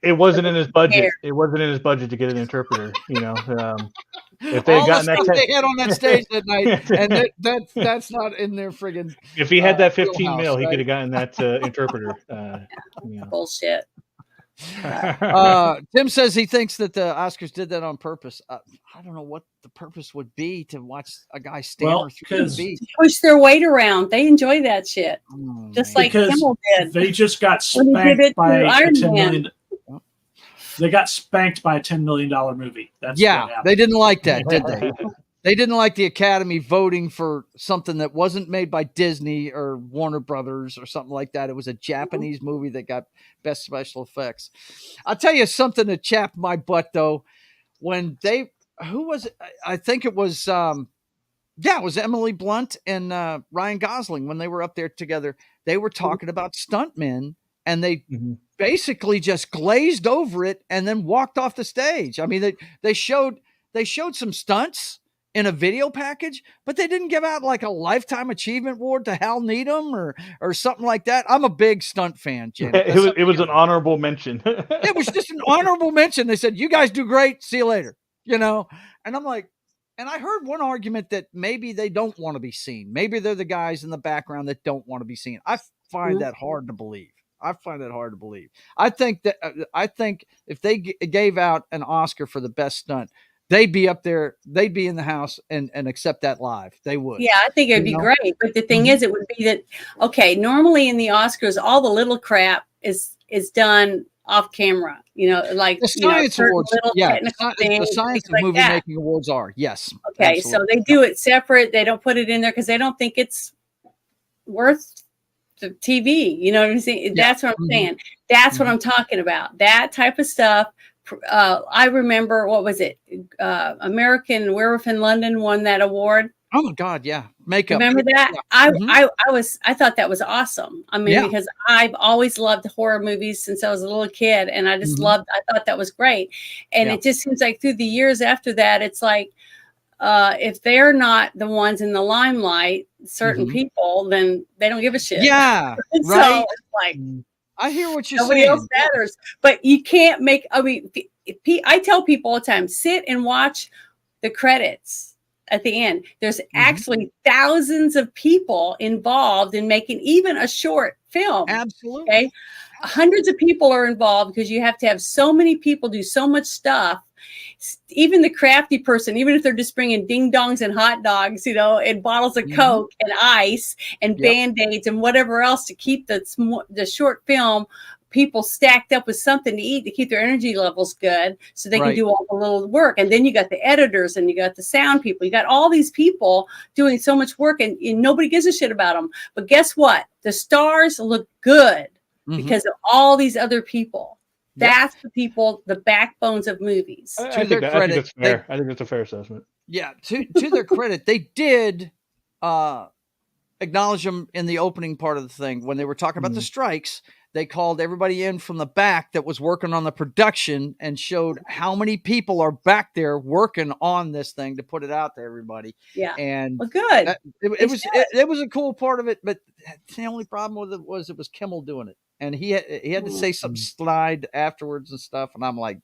It wasn't in his budget. It wasn't in his budget to get an interpreter. If they had gotten that,
they had on that stage that night, and that's not in their friggin'.
If he had that 15 mil, he could have gotten that interpreter.
Bullshit.
Tim says he thinks that the Oscars did that on purpose. I don't know what the purpose would be to watch a guy stammer through the beat.
Push their weight around. They enjoy that shit, just like Kimmel did.
They just got spanked by a $10 million. They got spanked by a $10 million movie.
They didn't like that, did they? They didn't like the Academy voting for something that wasn't made by Disney or Warner Brothers or something like that. It was a Japanese movie that got best special effects. I'll tell you something that chapped my butt though. When who was it? I think it was, it was Emily Blunt and Ryan Gosling when they were up there together. They were talking about stuntmen, and they basically just glazed over it and then walked off the stage. I mean, they showed some stunts in a video package, but they didn't give out like a lifetime achievement award to Hal Needham or something like that. I'm a big stunt fan, Janet.
It was an honorable mention.
It was just an honorable mention. They said, "You guys do great. See you later." And I'm like, and I heard one argument that maybe they don't want to be seen. Maybe they're the guys in the background that don't want to be seen. I find that hard to believe. I think if they gave out an Oscar for the best stunt, they'd be up there. They'd be in the house and accept that live. They would.
Yeah, I think it'd be great. But the thing is, it would be that, okay, normally in the Oscars, all the little crap is done off camera. Like
the science awards.
The
science of movie making awards are. Yes.
Okay, absolutely. So they do it separate. They don't put it in there because they don't think it's worth the TV. You know what I'm saying? That's what I'm saying. That's what I'm talking about. That type of stuff. I remember, what was it? American Werewolf in London won that award.
Oh my God, yeah. Makeup.
Remember that? Yeah. I thought that was awesome. I mean, because I've always loved horror movies since I was a little kid, and I just I thought that was great. And it just seems like through the years after that, it's like if they're not the ones in the limelight, certain people, then they don't give a shit.
Yeah,
so
right.
It's like,
I hear what you're
nobody
saying.
else matters, but you can't make. I mean, I tell people all the time, sit and watch the credits at the end. There's actually thousands of people involved in making even a short film.
Absolutely.
Okay. Hundreds of people are involved because you have to have so many people do so much stuff. Even the crafty person, even if they're just bringing ding dongs and hot dogs, and bottles of Coke and ice and Band-Aids and whatever else to keep the short film people stacked up with something to eat to keep their energy levels good so they can do all the little work. And then you got the editors and you got the sound people. You got all these people doing so much work and nobody gives a shit about them. But guess what? The stars look good because of all these other people. That's the people, the backbones of movies.
I think that's fair. I think that's a fair assessment.
Yeah, to their credit, they did acknowledge them in the opening part of the thing. When they were talking about the strikes, they called everybody in from the back that was working on the production and showed how many people are back there working on this thing to put it out to everybody.
Yeah.
And
well, good.
It was a cool part of it, but the only problem with it was Kimmel doing it. And he had to say some slide afterwards and stuff. And I'm like,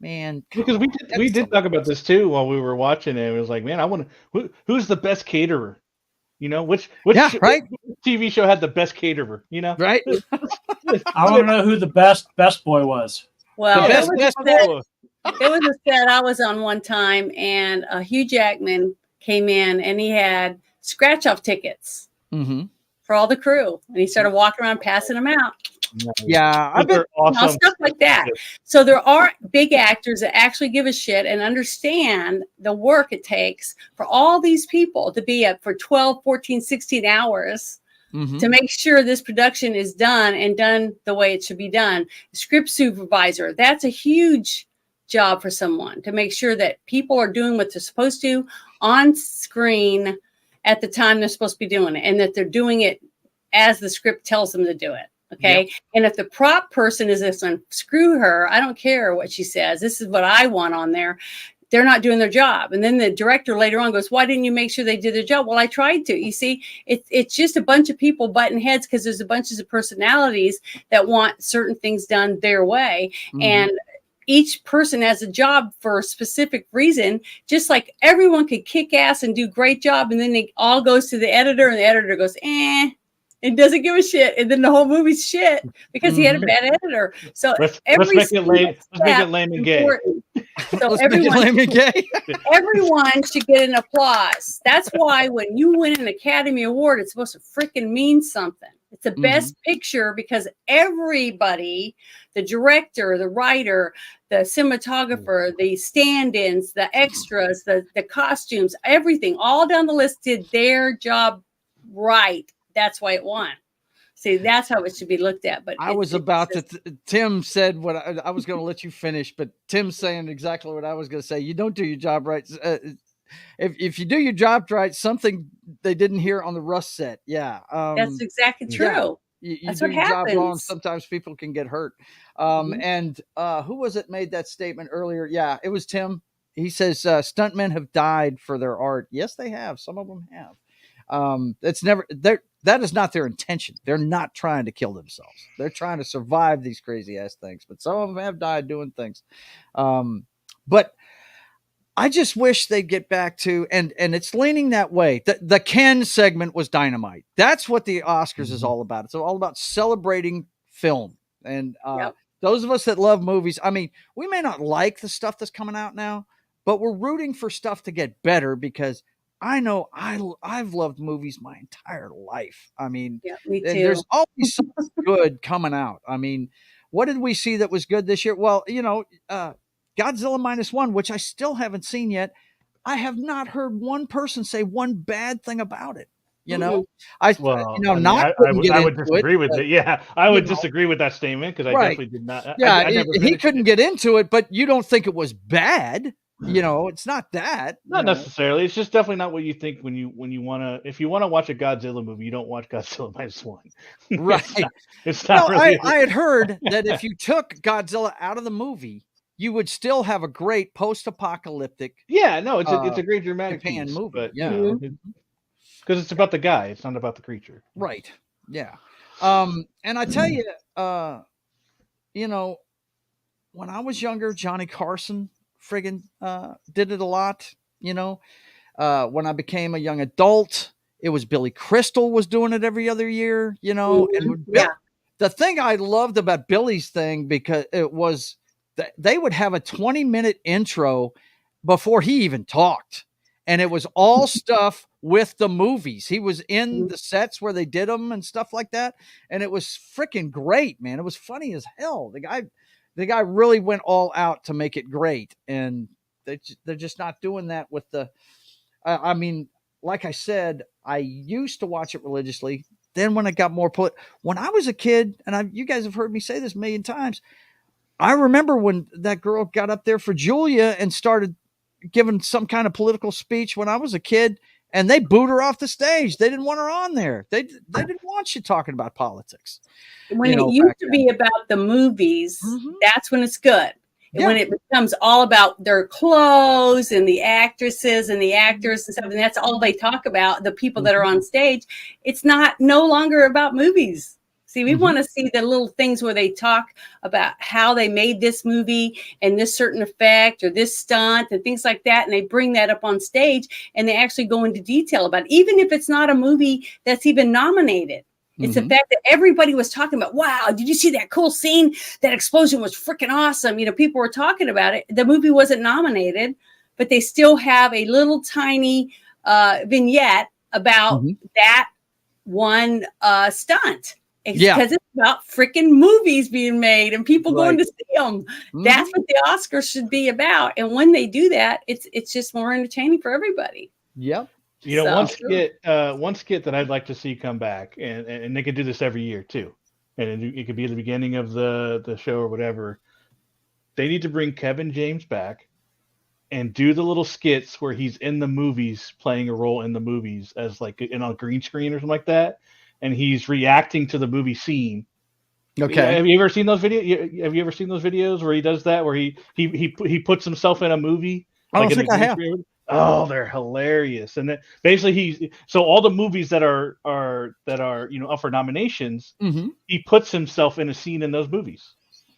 man,
because we did talk about this too while we were watching it. It was like, man, I want to, who's the best caterer? Which TV show had the best caterer?
Right?
I want to know who the best boy was.
Well, it was a set I was on one time, and Hugh Jackman came in, and he had scratch-off tickets for all the crew, and he started walking around passing them out.
Yeah,
awesome.
Stuff like that. So there are big actors that actually give a shit and understand the work it takes for all these people to be up for 12, 14, 16 hours to make sure this production is done and done the way it should be done. Script supervisor, that's a huge job for someone to make sure that people are doing what they're supposed to on screen at the time they're supposed to be doing it, and that they're doing it as the script tells them to do it. Okay. Yep. And if the prop person is this one, screw her. I don't care what she says. This is what I want on there. They're not doing their job. And then the director later on goes, why didn't you make sure they did their job? Well, I tried to. You see, it's just a bunch of people butting heads because there's a bunch of personalities that want certain things done their way. And each person has a job for a specific reason, just like everyone could kick ass and do a great job. And then it all goes to the editor, and the editor goes, and doesn't give a shit, and then the whole movie's shit because he had a bad editor. So
let's make it lame and gay.
So everyone should get an applause. That's why when you win an Academy Award, it's supposed to freaking mean something. It's the best picture because everybody, the director, the writer, the cinematographer, the stand-ins, the extras, the costumes, everything, all down the list did their job right. That's why it won. See, that's how it should be looked at. But
I was about to. Tim said what I was going to let you finish, but Tim's saying exactly what I was going to say. You don't do your job right. If you do your job right, something they didn't hear on the Rust set. Yeah,
that's exactly true.
Yeah. You do your job wrong. Sometimes people can get hurt. And who was it made that statement earlier? Yeah, it was Tim. He says stuntmen have died for their art. Yes, they have. Some of them have. It's never there. That is not their intention. They're not trying to kill themselves. They're trying to survive these crazy ass things. But some of them have died doing things. But I just wish they'd get back to, and it's leaning that way. The Ken segment was dynamite. That's what the Oscars is all about. It's all about celebrating film. And those of us that love movies, I mean, we may not like the stuff that's coming out now, but we're rooting for stuff to get better because I know I've loved movies my entire life. I mean,
me too.
There's always something good coming out. I mean, what did we see that was good this year? Well, Godzilla -1, which I still haven't seen yet. I have not heard one person say one bad thing about it. I
would disagree with it. Yeah, I would disagree with that statement because I definitely did not.
He couldn't get into it, but you don't think it was bad. It's not that.
Not necessarily. It's just definitely not what you think when you want to. If you want to watch a Godzilla movie, you don't watch Godzilla -1.
Right.
It's not really.
I had heard that if you took Godzilla out of the movie you would still have a great post-apocalyptic.
Yeah, no, it's a great dramatic piece, movie, but because it's about the guy, it's not about the creature.
Right. Yeah. And I tell you, when I was younger, Johnny Carson friggin' did it a lot. When I became a young adult, it was Billy Crystal was doing it every other year. And the thing I loved about Billy's thing, because it was that they would have a 20-minute intro before he even talked. And it was all stuff with the movies. He was in the sets where they did them and stuff like that. And it was freaking great, man. It was funny as hell. The guy really went all out to make it great. And they're just not doing that with the, I mean, like I said, I used to watch it religiously. Then when it got more when I was a kid, and you guys have heard me say this a million times, I remember when that girl got up there for Julia and started giving some kind of political speech when I was a kid, and they booed her off the stage. They didn't want her on there. They didn't want you talking about politics.
When it used to be about the movies, that's when it's good. And when it becomes all about their clothes and the actresses and the actors and stuff, and that's all they talk about, the people that are on stage, it's no longer about movies. See, we want to see the little things where they talk about how they made this movie and this certain effect or this stunt and things like that. And they bring that up on stage and they actually go into detail about it, even if it's not a movie that's even nominated. It's the fact that everybody was talking about, wow, did you see that cool scene? That explosion was freaking awesome. People were talking about it. The movie wasn't nominated, but they still have a little tiny vignette about that one stunt. Because it's about freaking movies being made and people going to see them. That's what the Oscars should be about. And when they do that, it's just more entertaining for everybody.
Yep.
One skit that I'd like to see come back, and they could do this every year too, and it could be at the beginning of the show or whatever. They need to bring Kevin James back and do the little skits where he's in the movies, playing a role in the movies as like on a green screen or something like that. And he's reacting to the movie scene.
Okay.
Have you ever seen those videos? Have you ever seen those videos where he does that, where he puts himself in a movie?
I don't think I have.
Oh, they're hilarious. And then basically so all the movies that are up for nominations, he puts himself in a scene in those movies.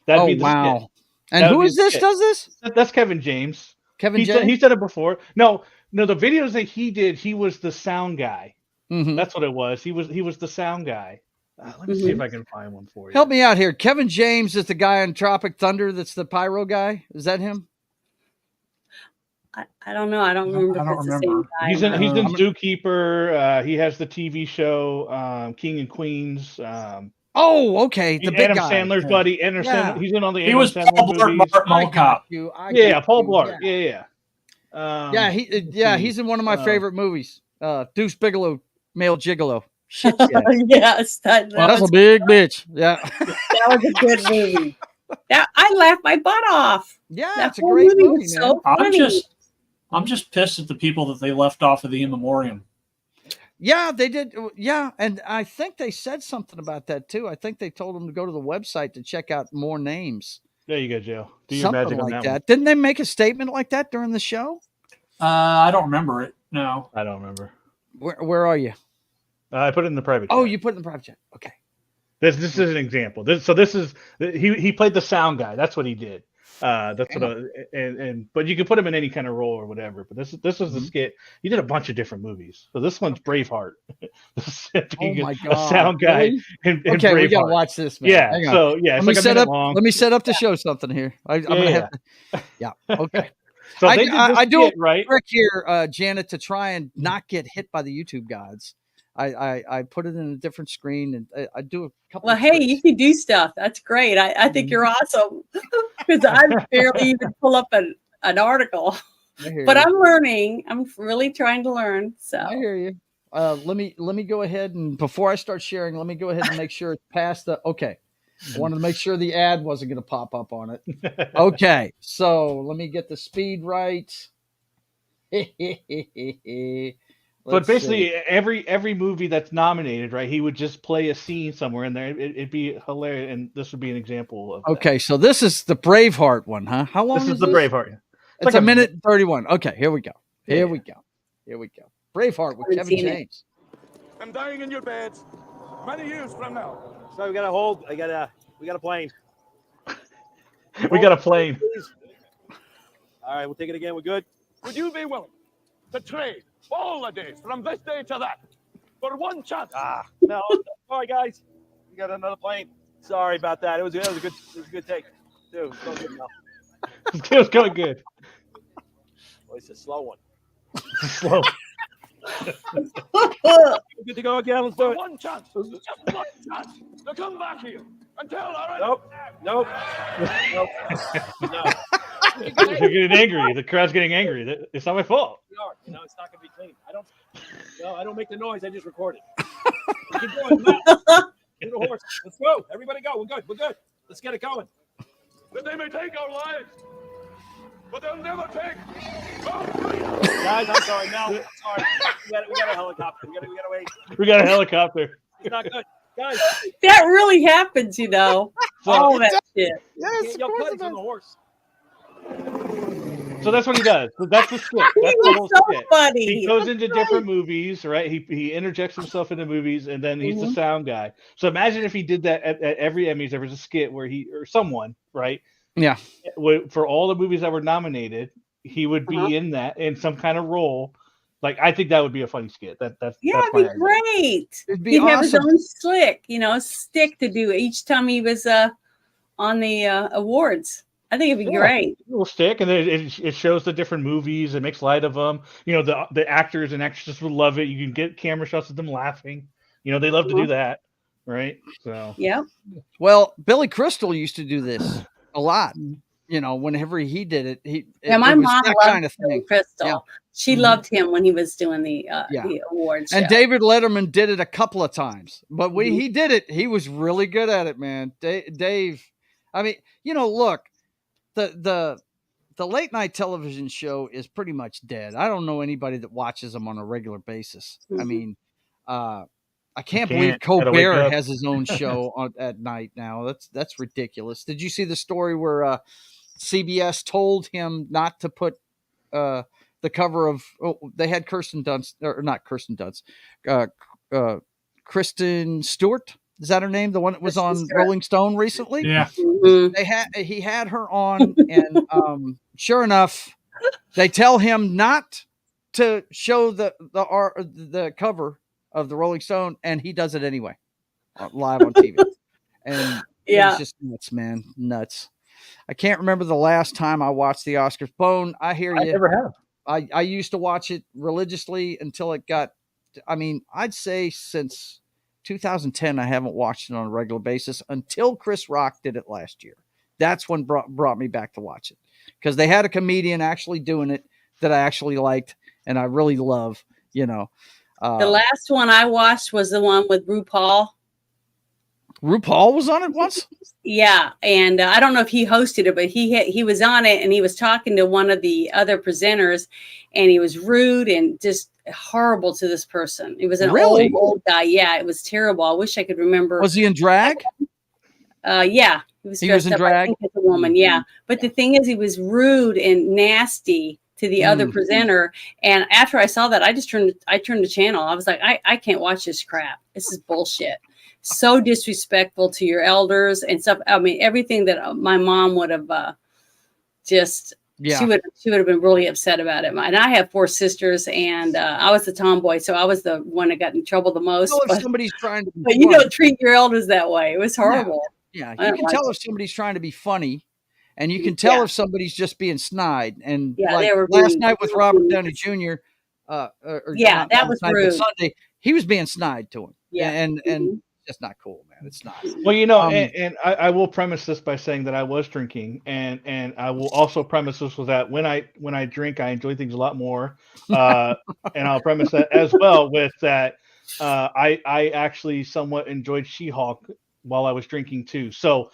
That'd be the skit.
And who is this? Does this?
That's Kevin James.
Kevin James.
He's done it before. No, the videos that he did, he was the sound guy. That's what it was. He was the sound guy. Let me see if I can find one for you.
Help me out here. Kevin James is the guy on Tropic Thunder. That's the pyro guy. Is that him?
I don't know. I don't remember. The same guy.
He's in Zookeeper. He has the TV show King and Queens.
Oh, okay. The big
Adam
guy.
Sandler's buddy. Sandler, he's in all the.
He was Paul Blart Mall Cop.
Paul Blart. Yeah.
He's in one of my favorite movies. Deuce Bigelow, Male Gigolo.
Shit, yes, that's
a big bitch. Yeah,
that was a good movie. I laughed my butt off.
Yeah, that's a great movie.
So funny.
I'm just pissed at the people that they left off of the In Memoriam.
Yeah, they did. Yeah, and I think they said something about that too. I think they told them to go to the website to check out more names.
There you go, Joe. Do your
something
magic
like
on
that. Didn't they make a statement like that during the show?
I don't remember it. No,
I don't remember.
Where are you?
I put it in the private chat.
Oh, you put it in the private chat. Okay.
This is an example. This is he played the sound guy. That's what he did. But you can put him in any kind of role or whatever. But this was the skit. He did a bunch of different movies. So this one's Braveheart.
Oh my God!
A sound guy.
Really?
In
okay,
Braveheart.
we gotta watch this, man.
Yeah. So
let me set up. Let me set up to show something here. I'm gonna have to. Yeah. Okay.
So
I do
it right
trick here, Janet, to try and not get hit by the YouTube gods. I put it in a different screen and I do a couple.
Well, hey, you can do stuff. That's great. I think you're awesome because I barely even pull up an article. But I'm learning. I'm really trying to learn. So
I hear you. Let me go ahead and before I start sharing, let me go ahead and make sure it's past the. Okay, I wanted to make sure the ad wasn't going to pop up on it. Okay, so let me get the speed right.
But basically, every movie that's nominated, right? He would just play a scene somewhere in there. It'd be hilarious, and this would be an example of.
Okay, so this is the Braveheart one, huh? How long?
This is the Braveheart.
It's like a minute and 31. Okay, here we go. Here we go. Braveheart with Kevin James.
I'm dying in your beds many years from now.
So we got to hold. We got a plane.
We got a plane.
All right, we'll take it again. We're good.
Would you be willing to trade all the days from this day to that for one chance?
No. All right, guys. We got another plane. Sorry about that. It was a good take. Dude, it's going good now.
It was going good.
Oh, it's a slow one.
Slow.
Good to go again. Let's do it.
One chance. Just one chance to come back here and tell all right.
Nope. No.
They're getting angry. The crowd's getting angry. It's not my fault.
You know, it's not going to be clean. I don't make the noise. I just record it. Keep going. Do the horse. Let's go. Everybody go. We're good. Let's get it going.
That they may take our lives, but they'll never take our freedom.
Guys, I'm sorry. No, I'm sorry. We got a helicopter. We got to wait.
We got a helicopter.
It's not good. Guys.
That really happens, you know. All that shit.
Yes, you'll cut it from the horse.
So that's what he does. That's the skit. That's the whole skit.
Funny.
He goes into different movies, right? He interjects himself into movies, and then he's the sound guy. So imagine if he did that at every Emmys. There was a skit where someone, right?
Yeah.
For all the movies that were nominated, he would be in that in some kind of role. Like, I think that would be a funny skit. It'd be
great.
It'd
He'd have his own stick to do each time he was on the awards. I think it'd be great.
A little stick, and then it shows the different movies. It makes light of them. You know, the actors and actresses would love it. You can get camera shots of them laughing. You know, they love to do that, right? So
yeah.
Well, Billy Crystal used to do this a lot. You know, whenever he did it,
my mom loved
kind of
Billy Crystal. Yeah. She loved him when he was doing the awards.
And David Letterman did it a couple of times, but when he did it, he was really good at it, man. Dave, I mean, you know, look. The late night television show is pretty much dead. I don't know anybody that watches them on a regular basis. I mean, I can't believe Colbert has his own show at night now. That's ridiculous. Did you see the story where CBS told him not to put the cover of? They had Kristen Dunst, or not Kristen Dunst, Kristen Stewart. Is that her name? The one that was on Rolling Stone recently?
Yeah.
He had her on, and sure enough, they tell him not to show the cover of the Rolling Stone, and he does it anyway, live on TV. And it's just nuts, man, nuts. I can't remember the last time I watched the Oscars. Bone, I hear you.
I never have.
I used to watch it religiously until it got. I mean, I'd say since 2010, I haven't watched it on a regular basis until Chris Rock did it last year. That's when brought me back to watch it, because they had a comedian actually doing it that I actually liked and I really love. You know,
the last one I watched was the one with RuPaul.
RuPaul was on it once.
Yeah, and I don't know if he hosted it, but he was on it, and he was talking to one of the other presenters, and he was rude and just horrible to this person. It was an old guy. Yeah, it was terrible. I wish I could remember.
Was he in drag?
Yeah, he was in drag. I think as a woman. Yeah, but the thing is, he was rude and nasty to the other presenter. And after I saw that, I turned the channel. I was like, I can't watch this crap. This is bullshit. So disrespectful to your elders and stuff. I mean, everything that my mom would have she would have been really upset about it. And I have 4 sisters, and I was the tomboy, so I was the one that got in trouble the most.
Well, if somebody's trying to,
but you don't treat your elders that way. It was horrible.
Yeah, you can tell if somebody's trying to be funny, and you can tell if somebody's just being snide. And like last night with Robert Downey Jr.
That was rude.
Sunday, he was being snide to him. Yeah, and it's not cool, man. It's not.
Well, you know, and I will premise this by saying that I was drinking, and I will also premise this with that when I drink, I enjoy things a lot more, and I'll premise that as well with that. I actually somewhat enjoyed She-Hulk while I was drinking too, so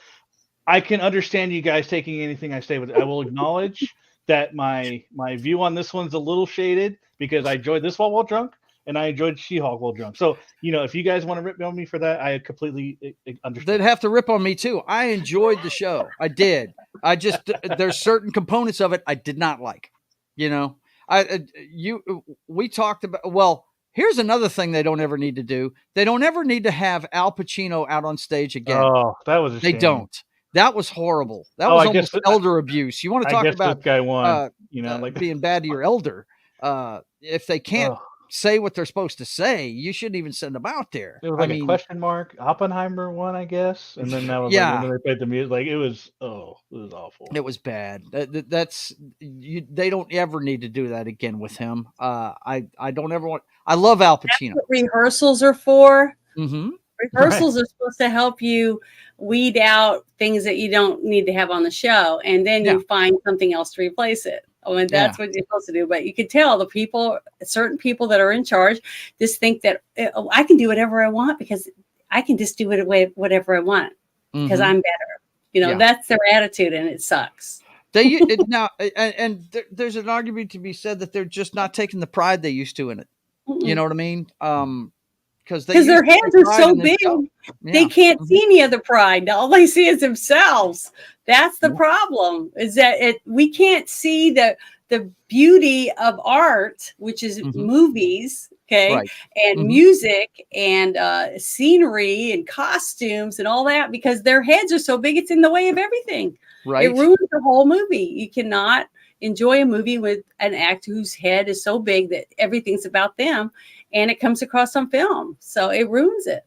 I can understand you guys taking anything I say with it. I will acknowledge that my view on this one's a little shaded because I enjoyed this while drunk. and I enjoyed She-Hulk while drunk. So, if you guys want to rip on me for that, I completely understand.
They'd have to rip on me too. I enjoyed the show. I did. I just there's certain components of it I did not like. We talked about. Well, here's another thing they don't ever need to do. They don't ever need to have Al Pacino out on stage again.
Oh, that was a shame.
They don't. That was horrible. That was almost elder abuse. You want to talk about
this guy won,
being bad to your elder. If they can't say what they're supposed to say, you shouldn't even send them out there.
It was a question mark. Oppenheimer won, I guess, and then that was and then they played the music. It was awful.
It was bad. They don't ever need to do that again with him. I don't ever want. I love Al Pacino.
That's what rehearsals are for.
Mm-hmm.
Rehearsals are supposed to help you weed out things that you don't need to have on the show, and then you find something else to replace it. That's what you're supposed to do. But you could tell certain people that are in charge, just think that I can do whatever I want because I can just do whatever I want because I'm better. That's their attitude, and it sucks.
There's an argument to be said that they're just not taking the pride they used to in it. Mm-mm. You know what I mean? Because their
heads are so big, they can't see any other pride. All they see is themselves. That's the problem. Is that we can't see the beauty of art, which is movies, and music and scenery and costumes and all that, because their heads are so big, it's in the way of everything. Right, it ruins the whole movie. You cannot enjoy a movie with an actor whose head is so big that everything's about them. And it comes across on film, so it ruins it.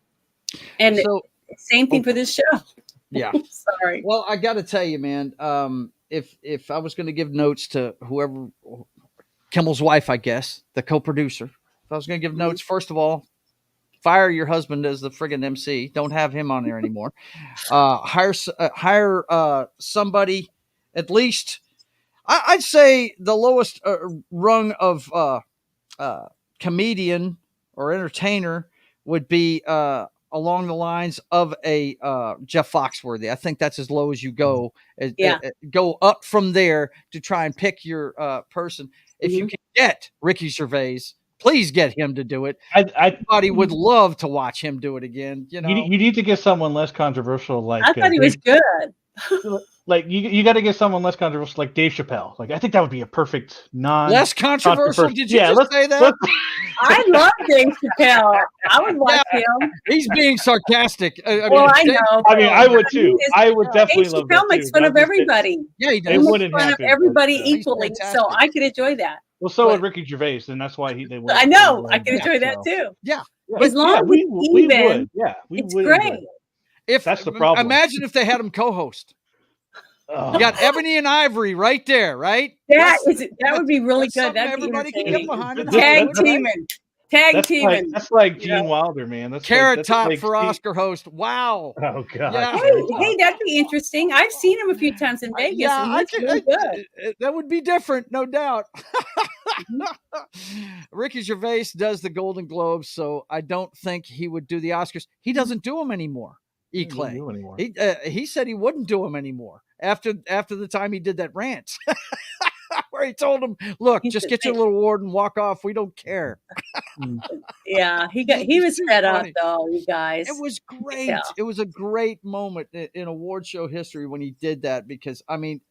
And same thing for this show.
Yeah,
sorry.
Well, I got to tell you, man. If I was going to give notes to whoever, Kimmel's wife, I guess, the co-producer. If I was going to give notes, first of all, fire your husband as the friggin' MC. Don't have him on there anymore. Hire somebody, at least. I'd say the lowest rung of comedian or entertainer would be along the lines of a Jeff Foxworthy. I think that's as low as you go. Go up from there to try and pick your person. If you can get Ricky Gervais, please get him to do it. Everybody would love to watch him do it again. You
need to get someone less controversial. Like
I thought he was good.
Like you got to get someone less controversial, like Dave Chappelle. Like I think that would be a perfect
less controversial. Did you just say that?
I love Dave Chappelle. I would watch him.
He's being sarcastic.
I know.
I mean, I would too. I would definitely love
Dave Chappelle makes fun of everybody.
Yeah, he does.
He makes fun of everybody equally, so I could enjoy that.
Well, so would Ricky Gervais, and that's why they went.
I know. I can enjoy that too.
Yeah.
As long as we would.
Yeah,
it's great.
If
that's the problem.
Imagine if they had him co-host. You got Ebony and Ivory right there, right?
That would be really good. That'd
everybody can get behind.
Tag teaming.
That's like Gene Wilder, man. That's
Carrot Top for Oscar host. Wow.
Oh god.
Yeah. Hey, that'd be interesting. I've seen him a few times in Vegas.
Yeah,
really good.
That would be different, no doubt. Ricky Gervais does the Golden Globes, so I don't think he would do the Oscars. He doesn't do them anymore. Clay. He said he wouldn't do them anymore after the time he did that rant where he told him, "Look, just get your little award and walk off. We don't care."
Yeah, he was fed up though, you guys.
It was great. Yeah. It was a great moment in award show history when he did that, because I mean,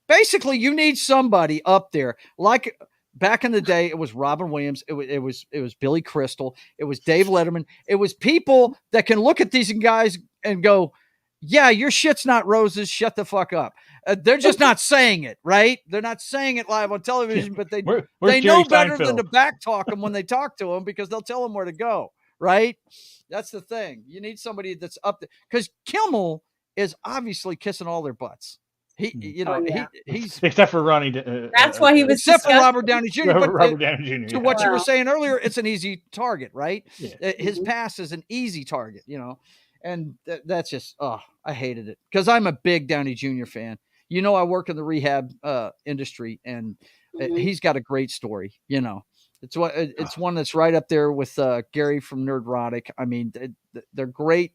basically, you need somebody up there like. Back in the day, it was Robin Williams. It was Billy Crystal. It was Dave Letterman. It was people that can look at these guys and go, "Yeah, your shit's not roses. Shut the fuck up." They're just not saying it, right? They're not saying it live on television, but they know better than to back talk them when they talk to them, because they'll tell them where to go, right? That's the thing. You need somebody that's up there, because Kimmel is obviously kissing all their butts. He's
except for Ronnie.
That's why he was
except for Robert Downey Jr.
Robert Downey Jr.
To what you were saying earlier, it's an easy target, right?
Yeah.
His pass is an easy target, and that's just I hated it, because I'm a big Downey Jr. fan. I work in the rehab industry, and he's got a great story. It's one that's right up there with Gary from Nerdrotic. I mean, they're great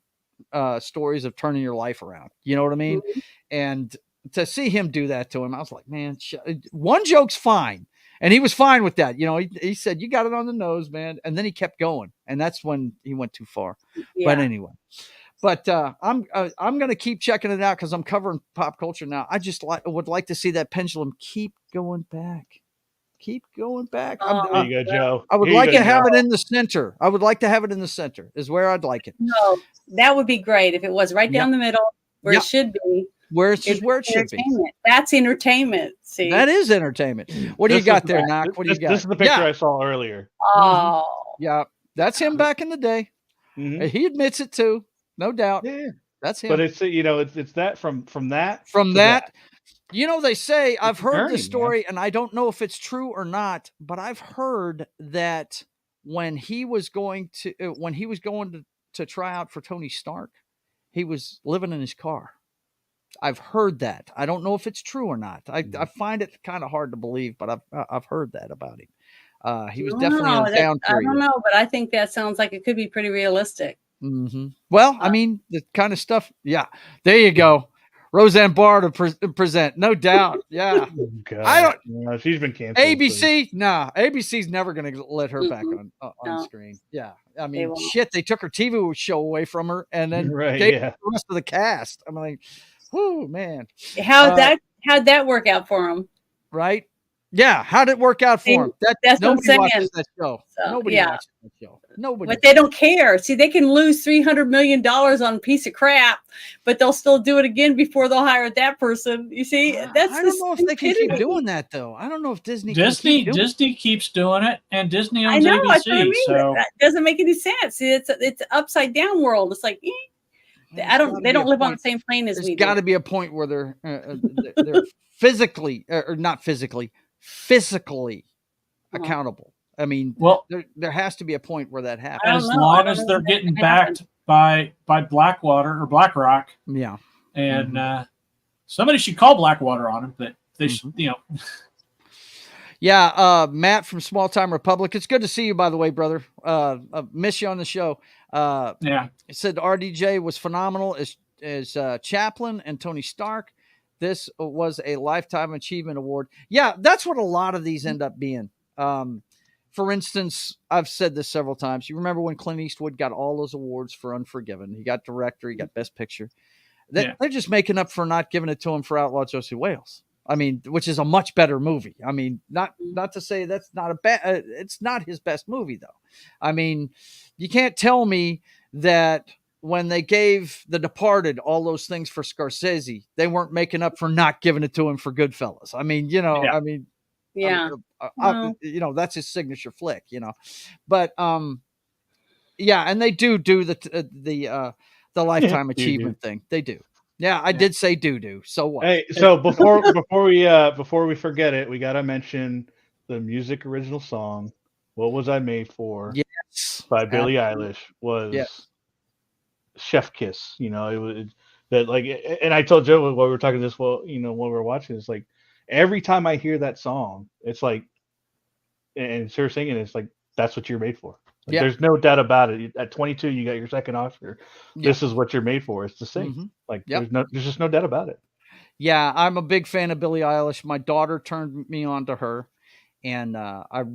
stories of turning your life around. You know what I mean? And to see him do that to him, I was like, man, one joke's fine. And he was fine with that. You know, he said, you got it on the nose, man. And then he kept going. And that's when he went too far. Yeah. But anyway, I'm going to keep checking it out because I'm covering pop culture now. I just would like to see that pendulum keep going back. Keep going back.
There you go, Joe.
I would like to have it in the center. I would like to have it in the center is where I'd like it.
No, that would be great if it was right down the middle where it should be.
Where it should be.
That's entertainment. See,
that is entertainment. What do you got there, Knock? What do you got?
This is the picture I saw earlier.
Oh,
yeah, that's him back in the day. Mm-hmm. He admits it too, no doubt.
Yeah,
that's him.
But it's it's that from that.
You know, they say I've heard the story, and I don't know if it's true or not, but I've heard that when he was going to try out for Tony Stark, he was living in his car. I've heard that. I don't know if it's true or not. I find it kind of hard to believe, but I've heard that about him. He was definitely in a down period.
I don't know, but I think that sounds like it could be pretty realistic.
Mm-hmm. Well, I mean, the kind of stuff. Yeah, there you go. Roseanne Barr to present, no doubt. Yeah,
I don't. No, she's been canceled.
ABC, nah, ABC's never going to let her back on screen. Yeah, I mean, shit, they took her TV show away from her, and then gave the rest of the cast. I'm like, oh man,
how'd that work out for him?
Right? Yeah, how'd it work out for him?
That's
nobody
what I'm
watches that show.
So,
nobody watches that show. Nobody.
But they don't care. See, they can lose $300 million on a piece of crap, but they'll still do it again before they'll hire that person. You see, that's
I don't know if they can keep doing that though. I don't know if Disney
keeps doing it, and Disney owns ABC. So
that doesn't make any sense. See, it's an upside down world. It's like they don't live on the same plane as we do.
There's got to be a point where they're physically or not physically accountable. I mean,
well,
there has to be a point where that happens.
As long as they're getting backed by Blackwater or BlackRock.
Yeah.
And somebody should call Blackwater on them, but they should, you know.
Yeah, Matt from Small Time Republic. It's good to see you, by the way, brother. Miss you on the show.
Yeah.
It said RDJ was phenomenal as Chaplin and Tony Stark. This was a Lifetime Achievement Award. Yeah, that's what a lot of these end up being. For instance, I've said this several times. You remember when Clint Eastwood got all those awards for Unforgiven? He got director, he got best picture. They're just making up for not giving it to him for Outlaw Josie Wales. I mean, which is a much better movie. I mean, not to say that's not a bad. It's not his best movie though. I mean, you can't tell me that when they gave The Departed all those things for Scorsese, they weren't making up for not giving it to him for Goodfellas. I mean, you know, you know, that's his signature flick, you know, but, yeah. And they do the Lifetime Achievement thing. They do. Yeah. I did say do. So what?
Hey, so before we forget it, we got to mention the music original song. What Was I Made For?
Yes.
By Billie Eilish was chef kiss. You know, it was that like, and I told Joe while we were talking this, well, you know, when we were watching, it's like, every time I hear that song, it's like, and her singing, it's like, that's what you're made for. Like, there's no doubt about it. At 22, you got your second Oscar. This is what you're made for. It's to sing. Mm-hmm. Like, there's just no doubt about it.
Yeah, I'm a big fan of Billie Eilish. My daughter turned me on to her, and of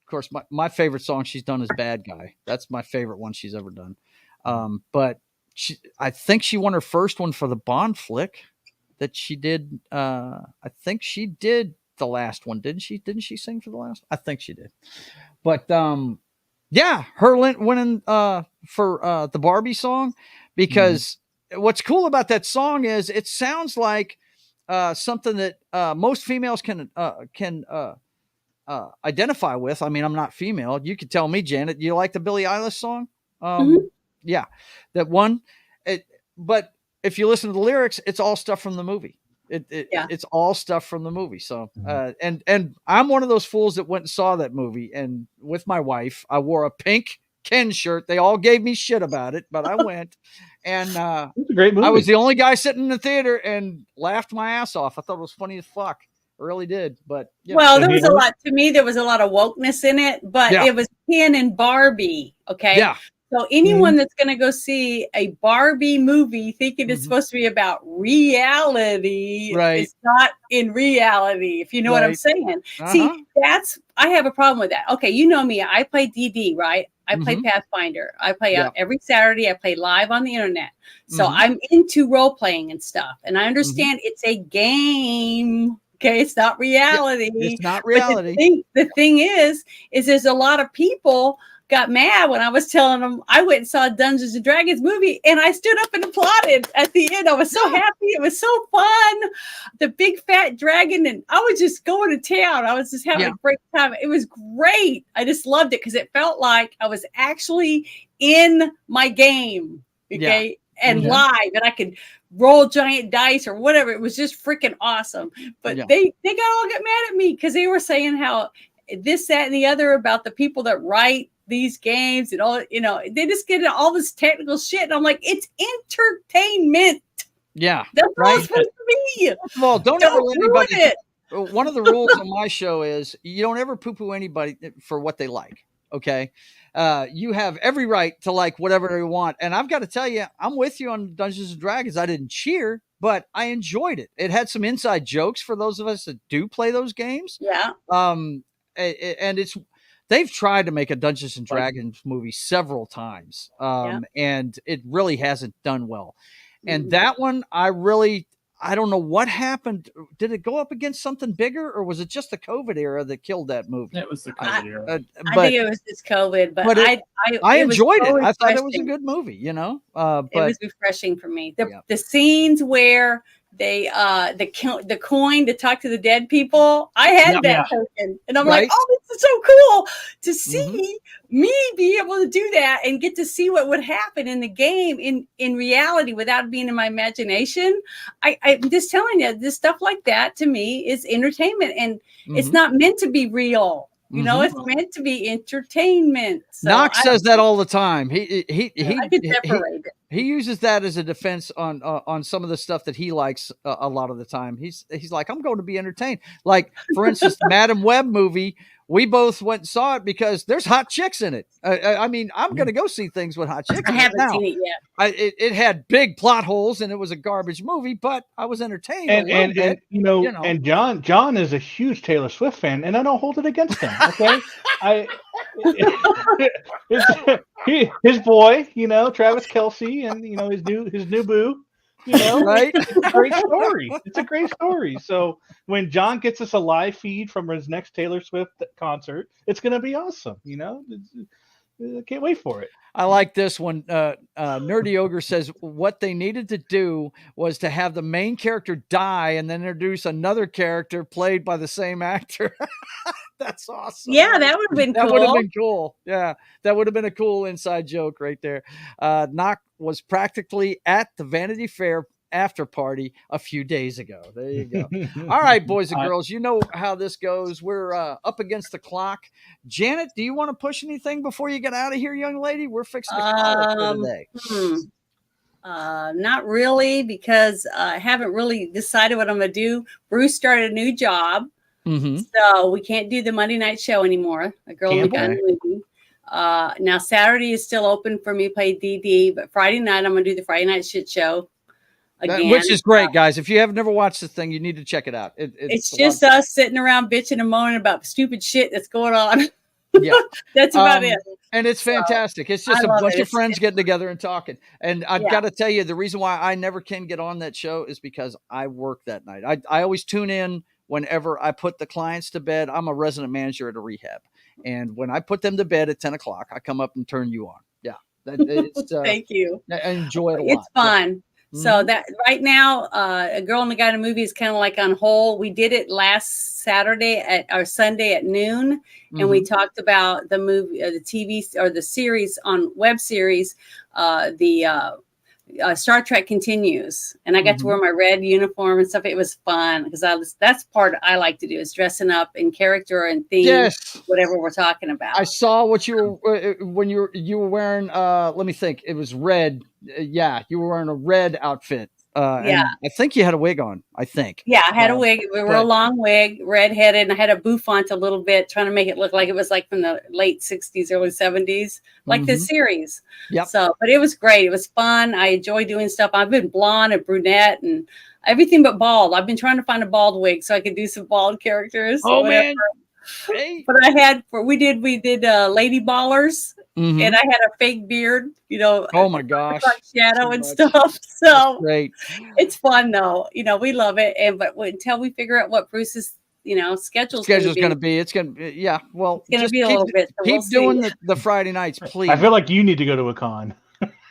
course, my favorite song she's done is "Bad Guy." That's my favorite one she's ever done. But I think she won her first one for the Bond flick that she did. I think she did the last one, didn't she? Didn't she sing for the last? I think she did. But yeah, her winning for the Barbie song, because what's cool about that song is it sounds like something that most females can identify with. I mean, I'm not female. You could tell me, Janet, you like the Billie Eilish song? Yeah, that one. But if you listen to the lyrics, it's all stuff from the movie. It's all stuff from the movie. So, and I'm one of those fools that went and saw that movie, and with my wife, I wore a pink Ken shirt. They all gave me shit about it, but I went, and
it's a great movie.
I was the only guy sitting in the theater and laughed my ass off. I thought it was funny as fuck. I really did. But
well, there was a lot. To me, there was a lot of wokeness in it, but it was Ken and Barbie. Okay.
Yeah.
So anyone that's going to go see a Barbie movie thinking it's supposed to be about reality, it's not in reality, if you know what I'm saying. See, I have a problem with that. Okay, you know me. I play DD, right? I play Pathfinder. I play every Saturday. I play live on the internet. So I'm into role playing and stuff. And I understand it's a game. Okay, it's not reality.
It's not reality.
But the thing is there's a lot of people got mad when I was telling them I went and saw a Dungeons and Dragons movie, and I stood up and applauded at the end. I was so happy. It was so fun. The big fat dragon, and I was just going to town. I was just having a great time. It was great. I just loved it because it felt like I was actually in my game. Okay. And live, and I could roll giant dice or whatever. It was just freaking awesome. But they got mad at me because they were saying how this, that, and the other about the people that write these games and all, they just get all this technical shit. And I'm like, it's entertainment.
Yeah.
That's all it's supposed to be.
First of all, don't ever let anybody. One of the rules on my show is you don't ever poo-poo anybody for what they like. Okay. You have every right to like whatever you want. And I've got to tell you, I'm with you on Dungeons and Dragons. I didn't cheer, but I enjoyed it. It had some inside jokes for those of us that do play those games.
Yeah.
And they've tried to make a Dungeons and Dragons movie several times. And it really hasn't done well. And that one, I don't know what happened. Did it go up against something bigger, or was it just the COVID era that killed that movie?
It was the COVID era.
I think it was just COVID, but
I enjoyed it. I thought it was a good movie, but
it was refreshing for me. The scenes where they the coin to talk to the dead people, I had that token, and I'm like, oh, this is so cool to see me be able to do that and get to see what would happen in the game in reality without being in my imagination. I'm just telling you, this stuff like that to me is entertainment, and it's not meant to be real. It's meant to be entertainment. So
Knox says that all the time. He
could separate it.
He uses that as a defense on some of the stuff that he likes a lot of the time. He's like, I'm going to be entertained. Like, for instance, the Madam Web movie, we both went and saw it because there's hot chicks in it. I mean, I'm going to go see things with hot chicks.
I haven't seen it yet.
It had big plot holes and it was a garbage movie, but I was entertained.
And John is a huge Taylor Swift fan, and I don't hold it against him. Okay, his boy, Travis Kelce, and his new boo.
Right?
It's a great story. It's a great story. So when John gets us a live feed from his next Taylor Swift concert, it's going to be awesome. I can't wait for it.
I like this one. Nerdy Ogre says what they needed to do was to have the main character die and then introduce another character played by the same actor. That's awesome.
Yeah, that would have been cool.
That would have been cool. Yeah, that would have been a cool inside joke right there. Knock was practically at the Vanity Fair after party a few days ago. There you go. All right, boys and girls, you know how this goes. We're up against the clock. Janet, do you want to push anything before you get out of here, young lady? We're fixing to call it for today.
Not really, because I haven't really decided what I'm going to do. Bruce started a new job. So we can't do the Monday night show anymore. A girl only got a movie. Now Saturday is still open for me to play DD, but Friday night I'm going to do the Friday night shit show again.
Which is great, guys. If you have never watched this thing, you need to check it out.
It's just us sitting around bitching and moaning about stupid shit that's going on.
Yeah,
that's about it.
And it's fantastic. It's just a bunch of friends getting together and talking. And I've got to tell you, the reason why I never can get on that show is because I work that night. I always tune in whenever I put the clients to bed. I'm a resident manager at a rehab. And when I put them to bed at 10 o'clock, I come up and turn you on. Yeah.
Thank you.
I enjoy it a lot.
It's fun. So that right now, A Girl and the Guy in a Movie is kind of like on hold. We did it last Saturday or Sunday at noon. And we talked about the movie, the TV or the series on web series, Star Trek Continues, and I got to wear my red uniform and stuff. It was fun because that's part I like to do is dressing up in character and theme, whatever we're talking about.
I saw what you were when you were wearing. Let me think. It was red. Yeah, you were wearing a red outfit. And I think you had a wig on. I think.
Yeah, I had a wig, a real long wig, redheaded, and I had a bouffant a little bit, trying to make it look like it was like from the late 60s, early 70s, like the series.
Yep.
So, but it was great. It was fun. I enjoy doing stuff. I've been blonde and brunette and everything but bald. I've been trying to find a bald wig so I could do some bald characters.
Oh,
whatever.
man. Hey.
But we did Lady Ballers. And I had a fake beard,
Oh my gosh,
like shadow and stuff. So
that's great.
It's fun though. We love it. But until we figure out what Bruce's, schedule's going to be,
it's going to be, yeah. Well,
it's going to be a little bit. So
keep doing the Friday nights, please.
I feel like you need to go to a con.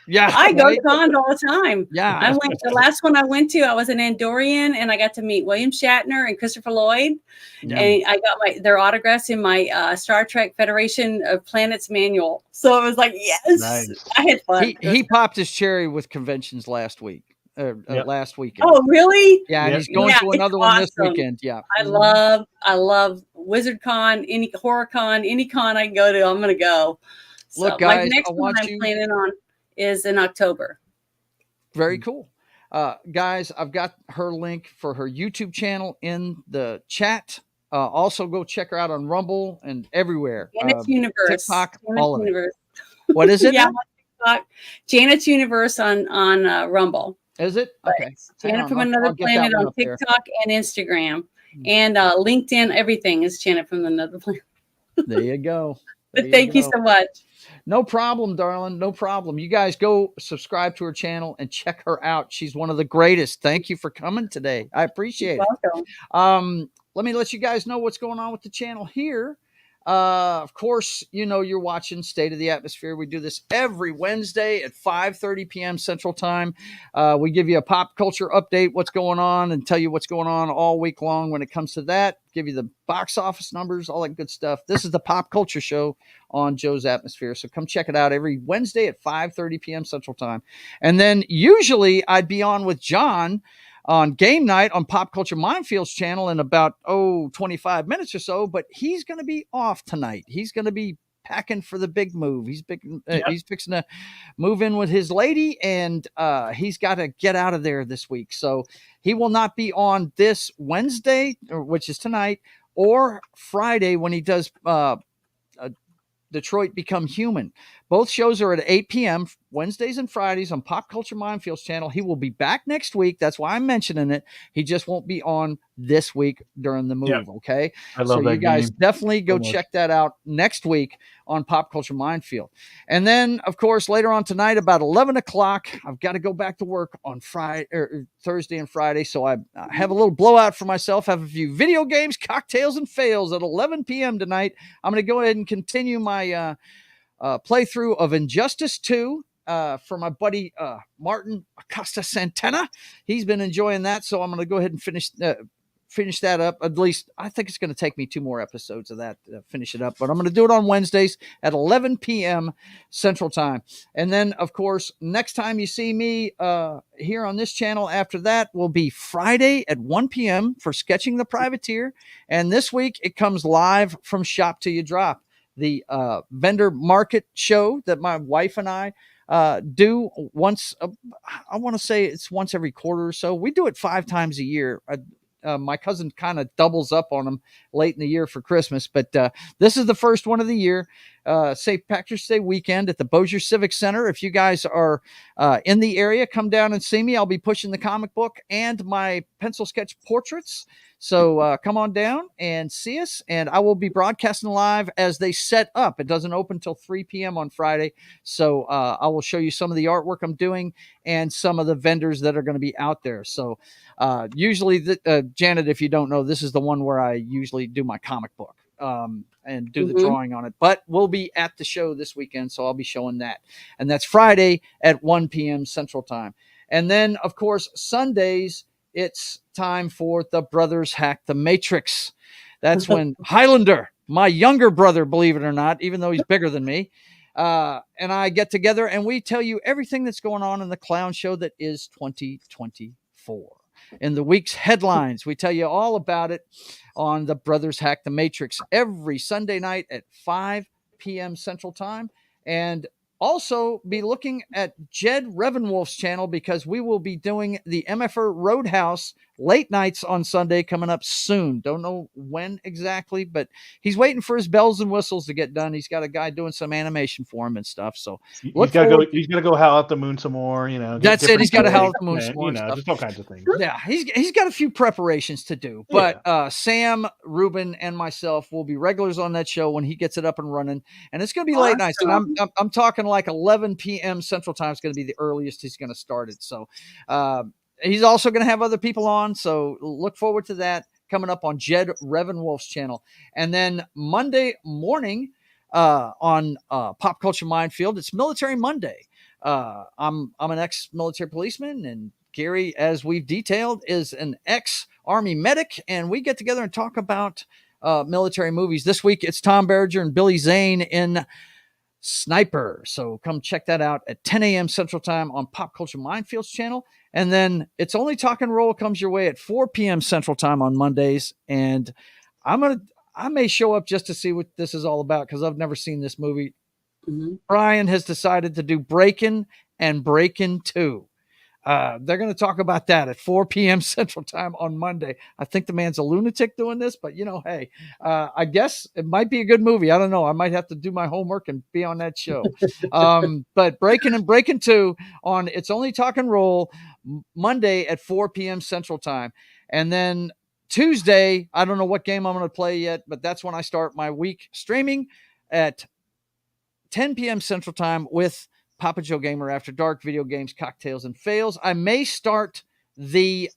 Yeah,
I go to cons all the time.
Yeah,
I went. The last one I went to, I was an Andorian, and I got to meet William Shatner and Christopher Lloyd, and I got their autographs in my Star Trek Federation of Planets manual. So it was like, yes, nice. I had fun.
He popped his cherry with conventions last week. Last weekend.
Oh, really?
Yeah, and he's going to another one this weekend. Yeah,
I love Wizard Con, any horror con, any con I can go to, I'm going to go. So,
look, guys,
next one I'm planning on is in October.
Very cool. Guys, I've got her link for her YouTube channel in the chat. Also, go check her out on Rumble and everywhere.
Janet's Universe.
TikTok,
Janet's
all of
Universe.
It. What is it?
Yeah, TikTok. Janet's Universe on Rumble.
Is it? Okay.
Janet from Another Planet on TikTok and Instagram. And LinkedIn, everything is Janet from Another Planet.
There you go.
But thank you so much.
No problem, darling. No problem. You guys go subscribe to her channel and check her out. She's one of the greatest. Thank you for coming today. I appreciate it.
Welcome.
Let me let you guys know what's going on with the channel here. Of course, you're watching State of the Atmosphere. We do this every Wednesday at 5:30 p.m. Central Time. We give you a pop culture update, what's going on, and tell you what's going on all week long when it comes to that. Give you the box office numbers, all that good stuff. This is the pop culture show on Joe's Atmosphere. So come check it out every Wednesday at 5:30 p.m. Central Time. And then usually I'd be on with John on game night on Pop Culture Minefield's channel in about 25 minutes or so, but he's going to be off tonight. He's going to be packing for the big move. He's fixing to move in with his lady, and he's got to get out of there this week. So he will not be on this Wednesday, which is tonight, or Friday when he does Detroit Become Human. Both shows are at 8 p.m. Wednesdays and Fridays on Pop Culture Minefield's channel. He will be back next week. That's why I'm mentioning it. He just won't be on this week during the move. Okay.
I love
so
that
you guys
game.
definitely go check that out next week on Pop Culture Minefield. And then, of course, later on tonight, about 11 o'clock, I've got to go back to work on Thursday and Friday. So I have a little blowout for myself, have a few video games, cocktails, and fails at 11 p.m. tonight. I'm going to go ahead and continue my playthrough of Injustice 2 for my buddy Martin Acosta Santana. He's been enjoying that, so I'm going to go ahead and finish that up. At least I think it's going to take me 2 more episodes of that to finish it up, but I'm going to do it on Wednesdays at 11 p.m. Central Time. And then, of course, next time you see me here on this channel after that will be Friday at 1 p.m. for Sketching the Privateer. And this week it comes live from Shop Till You Drop, the vendor market show that my wife and I do once. I want to say it's once every quarter or so. We do it 5 times a year. My cousin kind of doubles up on them late in the year for Christmas, but this is the first one of the year. St. Patrick's Day weekend at the Bossier Civic Center. If you guys are in the area, come down and see me. I'll be pushing the comic book and my pencil sketch portraits. So come on down and see us, and I will be broadcasting live as they set up. It doesn't open until 3 p.m. on Friday, so I will show you some of the artwork I'm doing and some of the vendors that are going to be out there. So usually, Janet, if you don't know, this is the one where I usually do my comic book and do the drawing on it. But we'll be at the show this weekend, so I'll be showing that. And that's Friday at 1 p.m. Central Time. And then, of course, Sundays, it's time for the Brothers Hack the Matrix. That's when Highlander, my younger brother, believe it or not, even though he's bigger than me, and I get together and we tell you everything that's going on in the clown show that is 2024. In the week's headlines, we tell you all about it on the Brothers Hack the Matrix every Sunday night at 5 p.m. Central Time. And also be looking at Jed Revenwolf's channel, because we will be doing the MFR Roadhouse late nights on Sunday coming up soon. Don't know when exactly, but he's waiting for his bells and whistles to get done. He's got a guy doing some animation for him and stuff. So
he's got to go howl at the moon some more.
That's it. He's got to howl at the moon some more.
Just all kinds of things.
Yeah, he's got a few preparations to do. But Sam, Ruben, and myself will be regulars on that show when he gets it up and running, and it's going to be late nights. And I'm talking like 11 p.m. Central Time is going to be the earliest he's going to start it. So he's also going to have other people on. So look forward to that coming up on Jed Revenwolf's channel. And then Monday morning on Pop Culture Minefield, it's Military Monday. I'm an ex-military policeman, and Gary, as we've detailed, is an ex-Army medic, and we get together and talk about military movies. This week, it's Tom Berenger and Billy Zane in Sniper. So come check that out at 10 a.m. Central Time on Pop Culture Minefield's channel. And then It's Only Talk and Roll comes your way at 4 p.m. Central Time on Mondays. And I may show up just to see what this is all about, because I've never seen this movie. Mm-hmm. Brian has decided to do Breakin' and Breakin' 2. They're going to talk about that at 4 p.m. Central Time on Monday. I think the man's a lunatic doing this, but hey, I guess it might be a good movie. I don't know. I might have to do my homework and be on that show. But Breakin' and Breakin' 2 on It's Only Talk and Roll Monday at 4 p.m. Central Time. And then Tuesday, I don't know what game I'm going to play yet, but that's when I start my week streaming at 10 p.m. Central Time with Papa Joe Gamer After Dark, video games, cocktails, and fails. I may start the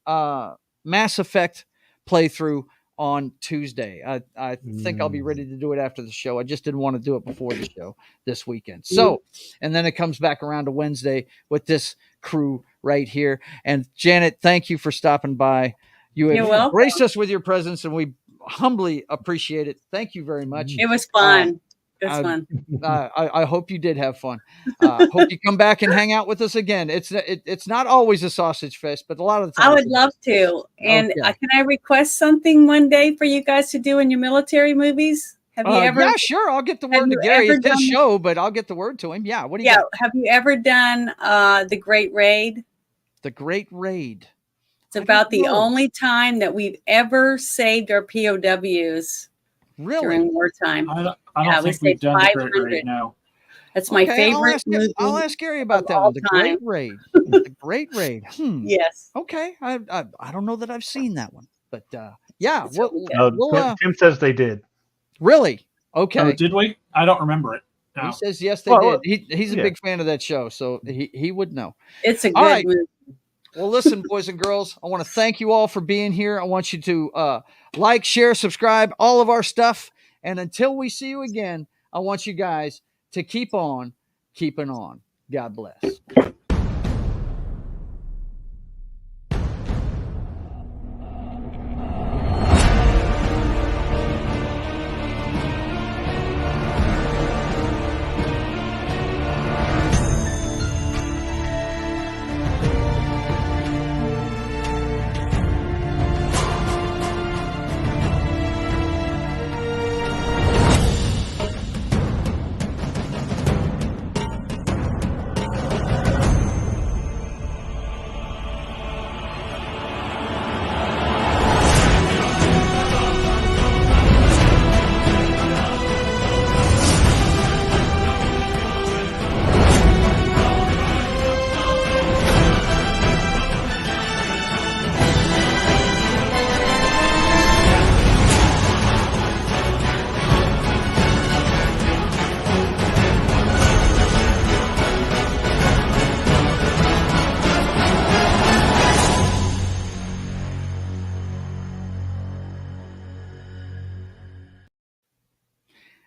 Mass Effect playthrough on Tuesday. I think I'll be ready to do it after the show. I just didn't want to do it before the show this weekend. So, and then it comes back around to Wednesday with this crew right here. And Janet, thank you for stopping by. You're welcome. Graced us with your presence, and we humbly appreciate it. Thank you very much.
It was fun. It's fun.
I hope you did have fun. Hope you come back and hang out with us again. It's not always a sausage fest, but a lot of the time
I would love to. And can I request something one day for you guys to do in your military movies? Have you ever?
Yeah, sure. I'll get the word to Gary. It's his show, but I'll get the word to him. Yeah. What do you got?
Have you ever done The Great Raid?
The Great Raid.
It's about the only time that we've ever saved our POWs.
Really?
During wartime.
I don't think we've done the Great Raid now.
That's my favorite movie.
I'll ask Gary about that one. The Great Raid. The Great Raid.
Yes.
Okay. I don't know that I've seen that one, but yeah.
Tim says they did.
Really? Okay.
Oh, did we? I don't remember it. No.
He says yes, they did. He's a big fan of that show, so he would know.
It's a good movie.
Well, listen, boys and girls, I want to thank you all for being here. I want you to like, share, subscribe, all of our stuff. And until we see you again, I want you guys to keep on keeping on. God bless.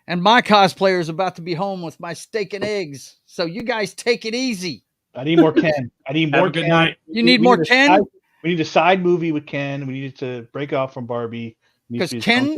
And my cosplayer is about to be home with my steak and eggs. So you guys take it easy.
I need more Ken. I need more Ken.
Good night.
You need more Ken?
We need a side movie with Ken. We need to break off from Barbie.
Because Ken